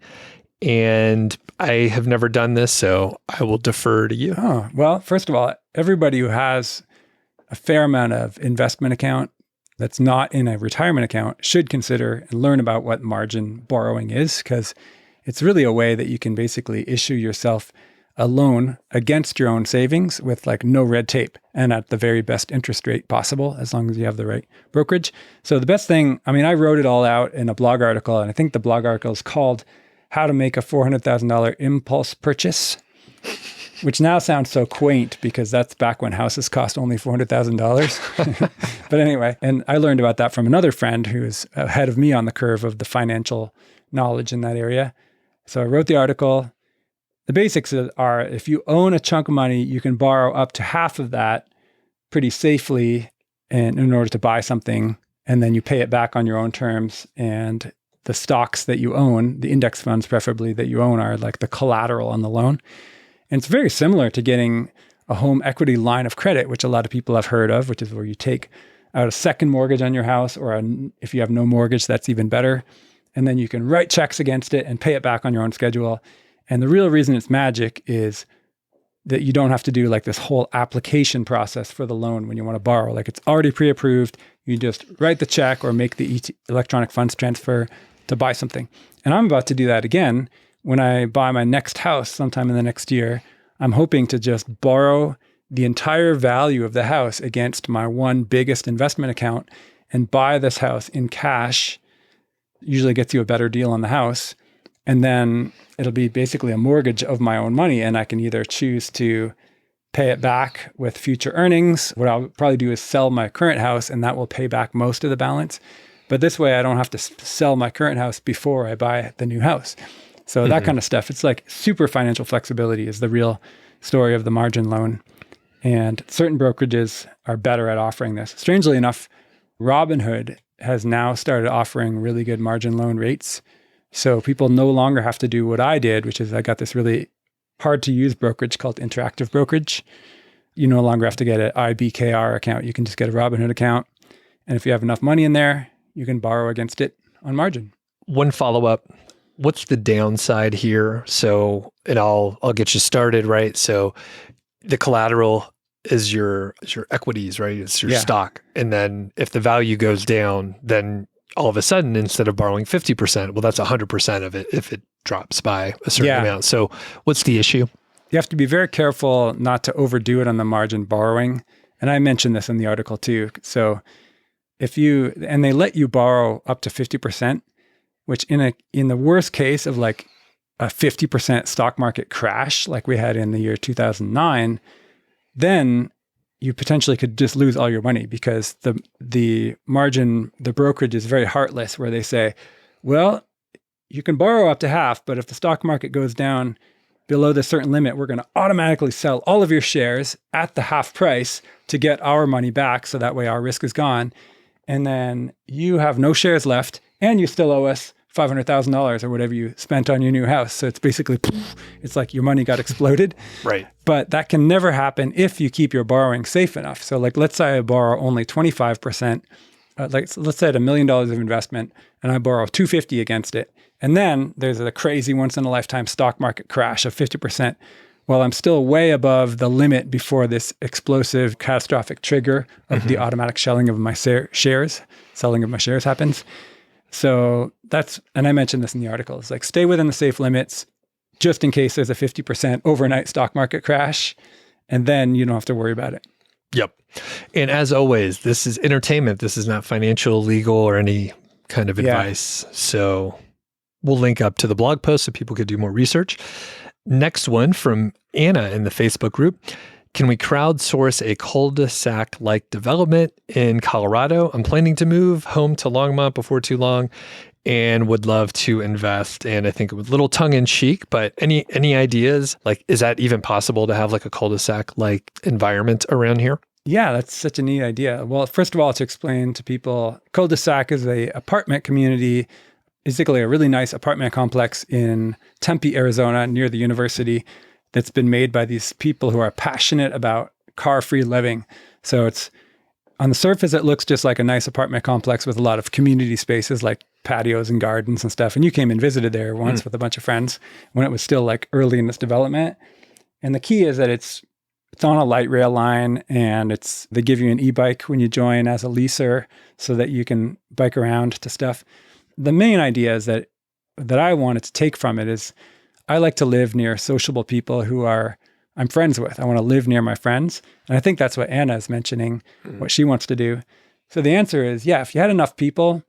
And I have never done this, so I will defer to you. Oh, well, first of all, everybody who has a fair amount of investment account that's not in a retirement account should consider and learn about what margin borrowing is, because it's really a way that you can basically issue yourself a loan against your own savings with like no red tape and at the very best interest rate possible, as long as you have the right brokerage. So the best thing, I wrote it all out in a blog article, and I think the blog article is called How to Make a $400,000 Impulse Purchase, which now sounds so quaint because that's back when houses cost only $400,000. But anyway, and I learned about that from another friend who's ahead of me on the curve of the financial knowledge in that area. So I wrote the article. The basics are if you own a chunk of money, you can borrow up to half of that pretty safely in order to buy something, and then you pay it back on your own terms. And the stocks that you own, the index funds preferably that you own, are like the collateral on the loan. And it's very similar to getting a home equity line of credit, which a lot of people have heard of, which is where you take out a second mortgage on your house, or if you have no mortgage, that's even better. And then you can write checks against it and pay it back on your own schedule. And the real reason it's magic is that you don't have to do like this whole application process for the loan when you want to borrow. Like it's already pre-approved. You just write the check or make the electronic funds transfer to buy something. And I'm about to do that again. When I buy my next house sometime in the next year, I'm hoping to just borrow the entire value of the house against my one biggest investment account and buy this house in cash. Usually gets you a better deal on the house. And then it'll be basically a mortgage of my own money. And I can either choose to pay it back with future earnings. What I'll probably do is sell my current house, and that will pay back most of the balance. But this way I don't have to sell my current house before I buy the new house. So that kind of stuff. It's like super financial flexibility is the real story of the margin loan. And certain brokerages are better at offering this. Strangely enough, Robinhood has now started offering really good margin loan rates. So people no longer have to do what I did, which is I got this really hard to use brokerage called Interactive Brokerage. You no longer have to get an IBKR account. You can just get a Robinhood account. And if you have enough money in there, you can borrow against it on margin. One follow-up. What's the downside here? So, and I'll get you started, right? So the collateral is your equities, right? It's your stock. And then if the value goes down, then all of a sudden, instead of borrowing 50%, well, that's 100% of it if it drops by a certain amount. So what's the issue? You have to be very careful not to overdo it on the margin borrowing. And I mentioned this in the article too. So and they let you borrow up to 50%, which in the worst case of like a 50% stock market crash, like we had in the year 2009, then you potentially could just lose all your money because the margin, the brokerage is very heartless, where they say, well, you can borrow up to half, but if the stock market goes down below the certain limit, we're going to automatically sell all of your shares at the half price to get our money back. So that way our risk is gone. And then you have no shares left and you still owe us $500,000 or whatever you spent on your new house. So it's basically, it's like your money got exploded. Right. But that can never happen if you keep your borrowing safe enough. So like, let's say I borrow only 25%, let's say at $1 million of investment and I borrow 250 against it. And then there's a crazy once in a lifetime stock market crash of 50%. Well, I'm still way above the limit before this explosive catastrophic trigger of the automatic selling of my shares happens. So and I mentioned this in the article, it's like stay within the safe limits just in case there's a 50% overnight stock market crash. And then you don't have to worry about it. Yep. And as always, this is entertainment. This is not financial, legal, or any kind of advice. So we'll link up to the blog post so people could do more research. Next one from Anna in the Facebook group. Can we crowdsource a cul-de-sac-like development in Colorado? I'm planning to move home to Longmont before too long and would love to invest. And I think with a little tongue-in-cheek, but any ideas? Like, is that even possible to have like a cul-de-sac-like environment around here? Yeah, that's such a neat idea. Well, first of all, to explain to people, cul-de-sac is a apartment community, basically a really nice apartment complex in Tempe, Arizona, near the university, that's been made by these people who are passionate about car-free living. So it's on the surface, it looks just like a nice apartment complex with a lot of community spaces like patios and gardens and stuff. And you came and visited there once with a bunch of friends when it was still like early in this development. And the key is that it's on a light rail line and they give you an e-bike when you join as a leaser so that you can bike around to stuff. The main idea is that I wanted to take from it is I like to live near sociable people who I'm friends with. I want to live near my friends. And I think that's what Anna is mentioning, what she wants to do. So the answer is, yeah, if you had enough people,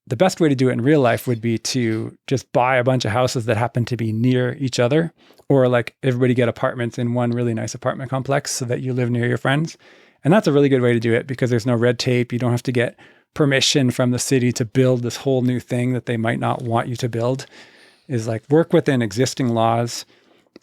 the best way to do it in real life would be to just buy a bunch of houses that happen to be near each other, or like everybody get apartments in one really nice apartment complex so that you live near your friends. And that's a really good way to do it because there's no red tape. You don't have to get permission from the city to build this whole new thing that they might not want you to build. Is like work within existing laws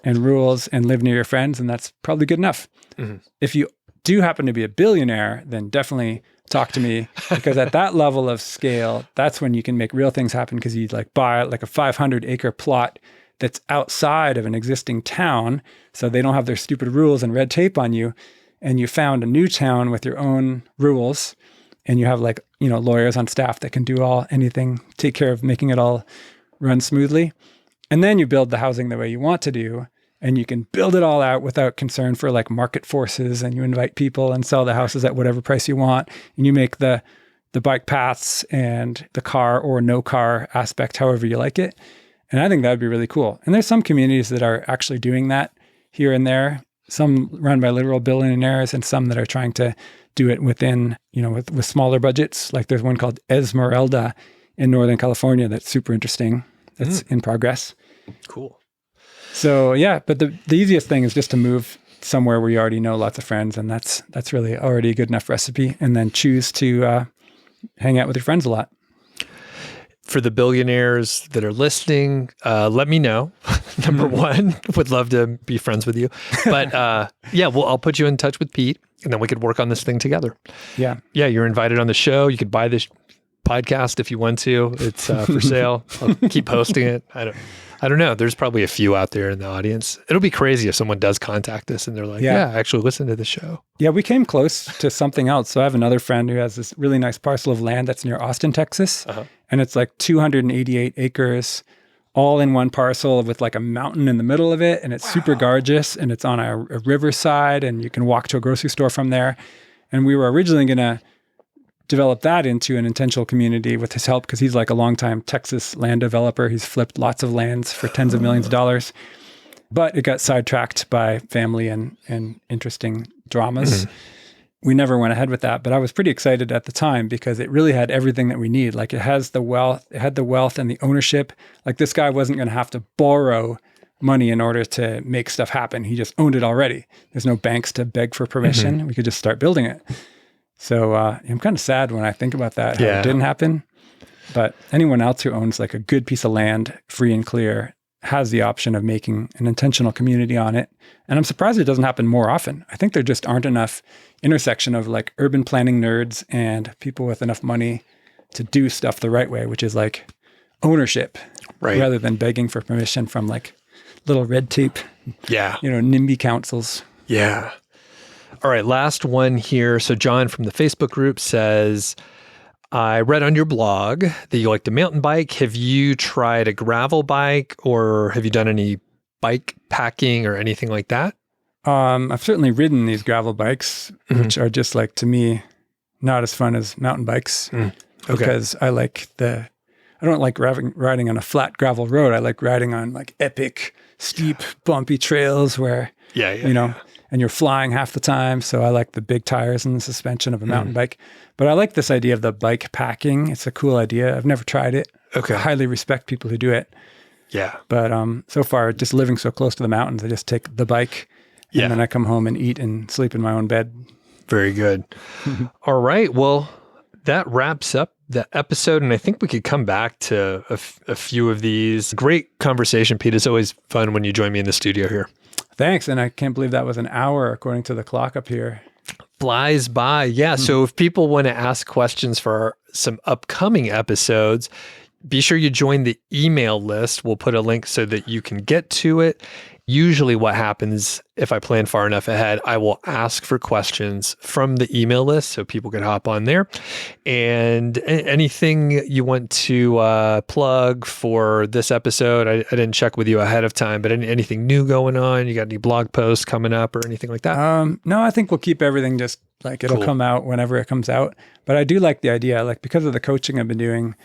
and rules and live near your friends. And that's probably good enough. Mm-hmm. If you do happen to be a billionaire, then definitely talk to me because at that level of scale, that's when you can make real things happen because you like buy like a 500-acre plot that's outside of an existing town. So they don't have their stupid rules and red tape on you. And you found a new town with your own rules and you have like, lawyers on staff that can do anything, take care of making it all run smoothly. And then you build the housing the way you want to do, and you can build it all out without concern for like market forces, and you invite people and sell the houses at whatever price you want. And you make the bike paths and the car or no car aspect however you like it. And I think that would be really cool. And there's some communities that are actually doing that here and there, some run by literal billionaires and some that are trying to do it within, with smaller budgets. Like there's one called Esmeralda in Northern California that's super interesting. That's in progress. Cool. So yeah, but the easiest thing is just to move somewhere where you already know lots of friends, and that's really already a good enough recipe. And then choose to hang out with your friends a lot. For the billionaires that are listening, let me know. Number one, would love to be friends with you. But I'll put you in touch with Pete, and then we could work on this thing together. Yeah, you're invited on the show. You could buy this podcast if you want to. It's for sale. I'll keep posting it. I don't know. There's probably a few out there in the audience. It'll be crazy if someone does contact us and they're like, I actually listen to the show. Yeah, we came close to something else. So I have another friend who has this really nice parcel of land that's near Austin, Texas. And it's like 288 acres, all in one parcel with like a mountain in the middle of it. And it's super gorgeous. And it's on a riverside and you can walk to a grocery store from there. And we were originally going to develop that into an intentional community with his help because he's like a longtime Texas land developer. He's flipped lots of lands for tens of millions of dollars, but it got sidetracked by family and interesting dramas. We never went ahead with that, but I was pretty excited at the time because it really had everything that we need. Like it had the wealth and the ownership. Like this guy wasn't going to have to borrow money in order to make stuff happen. He just owned it already. There's no banks to beg for permission. We could just start building it. So I'm kind of sad when I think about that, how it didn't happen. But anyone else who owns like a good piece of land, free and clear, has the option of making an intentional community on it. And I'm surprised it doesn't happen more often. I think there just aren't enough intersection of like urban planning nerds and people with enough money to do stuff the right way, which is like ownership, right, rather than begging for permission from like little red tape, NIMBY councils. Yeah. All right, last one here. So John from the Facebook group says, I read on your blog that you like to mountain bike. Have you tried a gravel bike, or have you done any bike packing or anything like that? I've certainly ridden these gravel bikes, which are just like, to me, not as fun as mountain bikes because I don't like riding on a flat gravel road. I like riding on like epic, steep, bumpy trails where, and you're flying half the time. So I like the big tires and the suspension of a mountain bike. But I like this idea of the bike packing. It's a cool idea. I've never tried it. Okay. I highly respect people who do it. Yeah. But so far, just living so close to the mountains, I just take the bike and then I come home and eat and sleep in my own bed. Very good. All right. Well, that wraps up the episode. And I think we could come back to a few of these. Great conversation, Pete. It's always fun when you join me in the studio here. Thanks. And I can't believe that was an hour according to the clock up here. Flies by. Yeah. So if people want to ask questions for some upcoming episodes, be sure you join the email list. We'll put a link so that you can get to it. Usually what happens, if I plan far enough ahead, I will ask for questions from the email list so people can hop on there. And anything you want to plug for this episode, I didn't check with you ahead of time, but anything new going on? You got any blog posts coming up or anything like that? No, I think we'll keep everything just like it'll come out whenever it comes out. But I do like the idea, like because of the coaching I've been doing,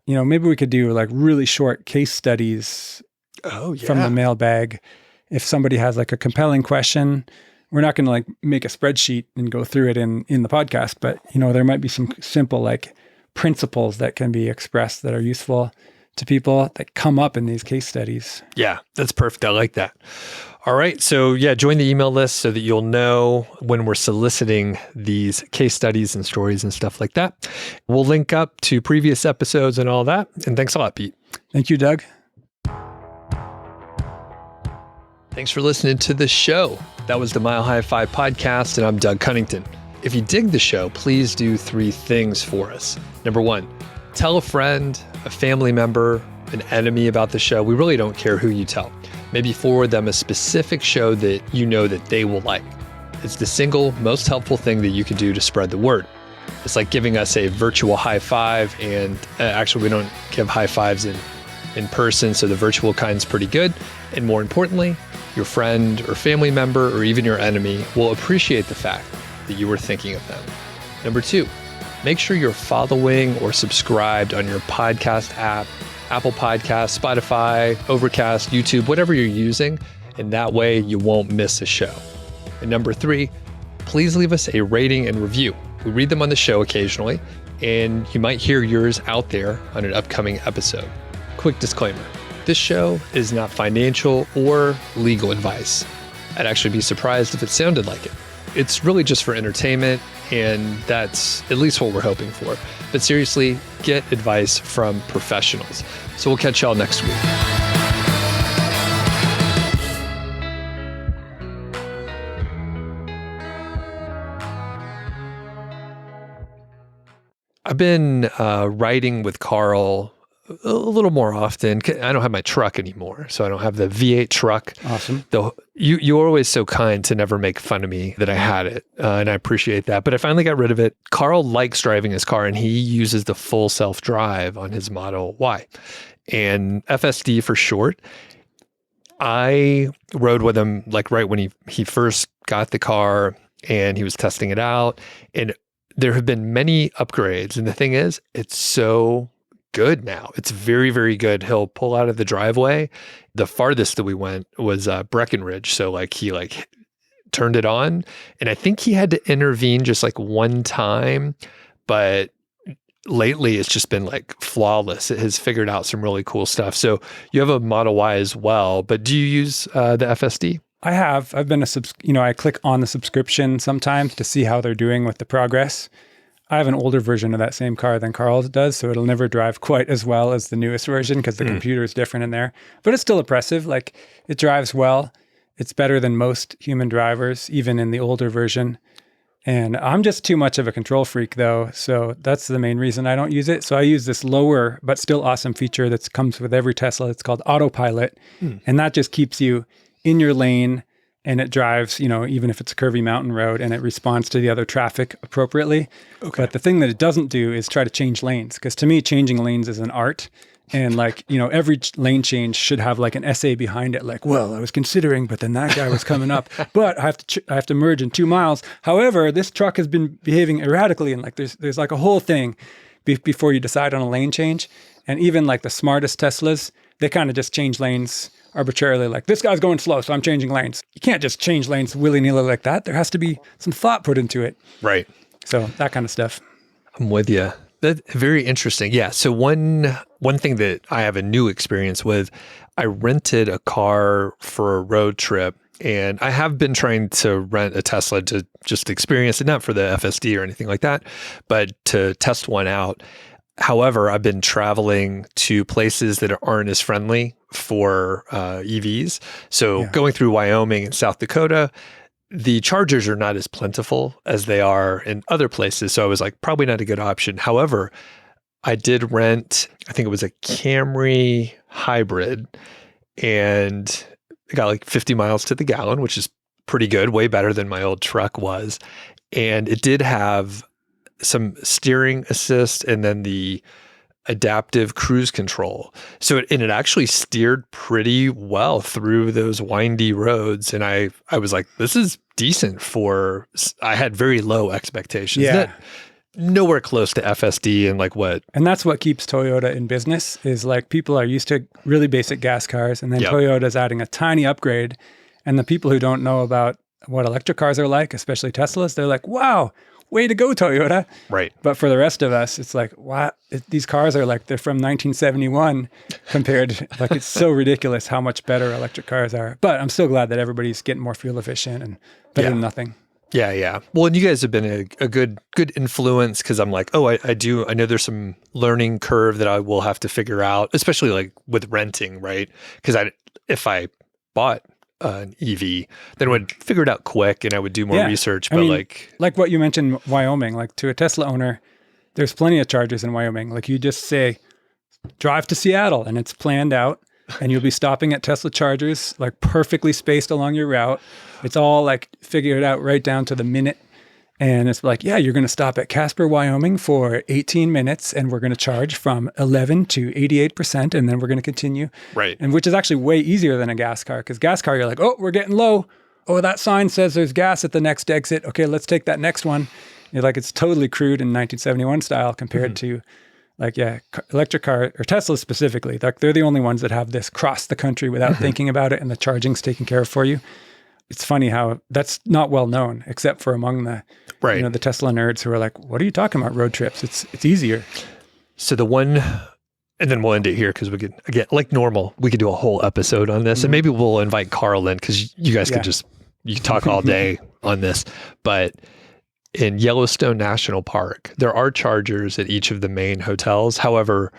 maybe we could do like really short case studies from the mailbag. If somebody has like a compelling question, we're not going to like make a spreadsheet and go through it in the podcast, but there might be some simple like principles that can be expressed that are useful to people that come up in these case studies. Yeah, that's perfect. I like that. All right. So join the email list so that you'll know when we're soliciting these case studies and stories and stuff like that. We'll link up to previous episodes and all that. And thanks a lot, Pete. Thank you, Doug. Thanks for listening to the show. That was the Mile High 5 podcast, and I'm Doug Cunnington. If you dig the show, please do 3 things for us. Number 1, tell a friend, a family member, an enemy about the show. We really don't care who you tell. Maybe forward them a specific show that you know that they will like. It's the single most helpful thing that you can do to spread the word. It's like giving us a virtual high five, and actually we don't give high fives in person, so the virtual kind's pretty good. And more importantly, your friend or family member or even your enemy will appreciate the fact that you were thinking of them. Number 2, make sure you're following or subscribed on your podcast app, Apple Podcasts, Spotify, Overcast, YouTube, whatever you're using, and that way you won't miss a show. And number 3, please leave us a rating and review. We read them on the show occasionally, and you might hear yours out there on an upcoming episode. Quick disclaimer. This show is not financial or legal advice. I'd actually be surprised if it sounded like it. It's really just for entertainment, and that's at least what we're hoping for. But seriously, get advice from professionals. So we'll catch y'all next week. I've been riding with Carl a little more often. I don't have my truck anymore, so I don't have the V8 truck. Awesome. Though you were always so kind to never make fun of me that I had it, and I appreciate that. But I finally got rid of it. Carl likes driving his car, and he uses the full self-drive on his Model Y, and FSD for short. I rode with him like right when he first got the car, and he was testing it out, and there have been many upgrades. And the thing is, it's so good now. It's very, very good. He'll pull out of the driveway. The farthest that we went was Breckenridge. So he turned it on, and I think he had to intervene just like one time, but lately it's just been like flawless. It has figured out some really cool stuff. So you have a Model Y as well, but do you use the FSD? I have. I've been I click on the subscription sometimes to see how they're doing with the progress. I have an older version of that same car than Carl's does, so it'll never drive quite as well as the newest version because the computer is different in there. But it's still impressive. Like, it drives well. It's better than most human drivers, even in the older version. And I'm just too much of a control freak, though. So that's the main reason I don't use it. So I use this lower, but still awesome feature that comes with every Tesla. It's called autopilot. And that just keeps you in your lane, and it drives, even if it's a curvy mountain road, and it responds to the other traffic appropriately. Okay. But the thing that it doesn't do is try to change lanes. Because to me, changing lanes is an art. And every lane change should have like an essay behind it. Like, well, I was considering, but then that guy was coming up. But I have to merge in 2 miles. However, this truck has been behaving erratically, and like there's like a whole thing before you decide on a lane change. And even like the smartest Teslas, they kind of just change lanes arbitrarily. Like, this guy's going slow, so I'm changing lanes. You can't just change lanes willy-nilly like that. There has to be some thought put into it. Right. So that kind of stuff. I'm with you. That's very interesting. Yeah. So one thing that I have a new experience with, I rented a car for a road trip, and I have been trying to rent a Tesla to just experience it, not for the FSD or anything like that, but to test one out. However, I've been traveling to places that aren't as friendly for EVs. So going through Wyoming and South Dakota, the chargers are not as plentiful as they are in other places. So I was like, probably not a good option. However, I did rent, I think it was a Camry hybrid, and it got like 50 miles to the gallon, which is pretty good, way better than my old truck was. And it did have some steering assist and then the adaptive cruise control. So it actually steered pretty well through those windy roads. And I was like, this is decent for, I had very low expectations. Yeah. Nowhere close to FSD and like what. And that's what keeps Toyota in business, is like people are used to really basic gas cars, and then Toyota's adding a tiny upgrade. And the people who don't know about what electric cars are like, especially Teslas, they're like, wow, way to go, Toyota. Right. But for the rest of us, it's like, wow, these cars are like, they're from 1971 compared, like, it's so ridiculous how much better electric cars are. But I'm so glad that everybody's getting more fuel efficient and better than nothing. Yeah. Well, and you guys have been a good influence, because I'm like, I know there's some learning curve that I will have to figure out, especially like with renting, right? Because if I bought an EV, then I would figure it out quick and I would do more research. But I mean, like what you mentioned, Wyoming, like to a Tesla owner, there's plenty of chargers in Wyoming. Like, you just say, drive to Seattle, and it's planned out, and you'll be stopping at Tesla chargers, like perfectly spaced along your route. It's all like figured out right down to the minute. And it's like, yeah, you're going to stop at Casper, Wyoming for 18 minutes, and we're going to charge from 11 to 88%, and then we're going to continue. Right. And which is actually way easier than a gas car, because gas car, you're like, oh, we're getting low. Oh, that sign says there's gas at the next exit. Okay, let's take that next one. You're like, it's totally crude in 1971 style compared to like, electric car, or Tesla specifically. Like, they're the only ones that have this cross the country without thinking about it, and the charging's taken care of for you. It's funny how that's not well known, except for among the the Tesla nerds who are like, what are you talking about, road trips? It's easier. So the one, and then we'll end it here, because we could, again, like normal, we could do a whole episode on this, and maybe we'll invite Carl in, because you guys could you talk all day on this. But in Yellowstone National Park, there are chargers at each of the main hotels. However,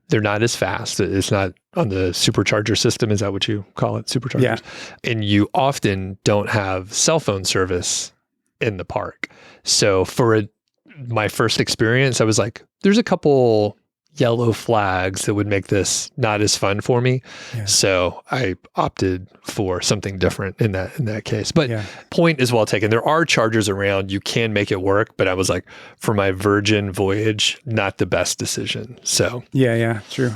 they're not as fast. It's not on the supercharger system. Is that what you call it? Superchargers? Yeah. And you often don't have cell phone service in the park. So for my first experience, I was like, there's a couple yellow flags that would make this not as fun for me. Yeah. So I opted for something different in that case. But point is well taken. There are chargers around. You can make it work. But I was like, for my Virgin voyage, not the best decision. So yeah, true.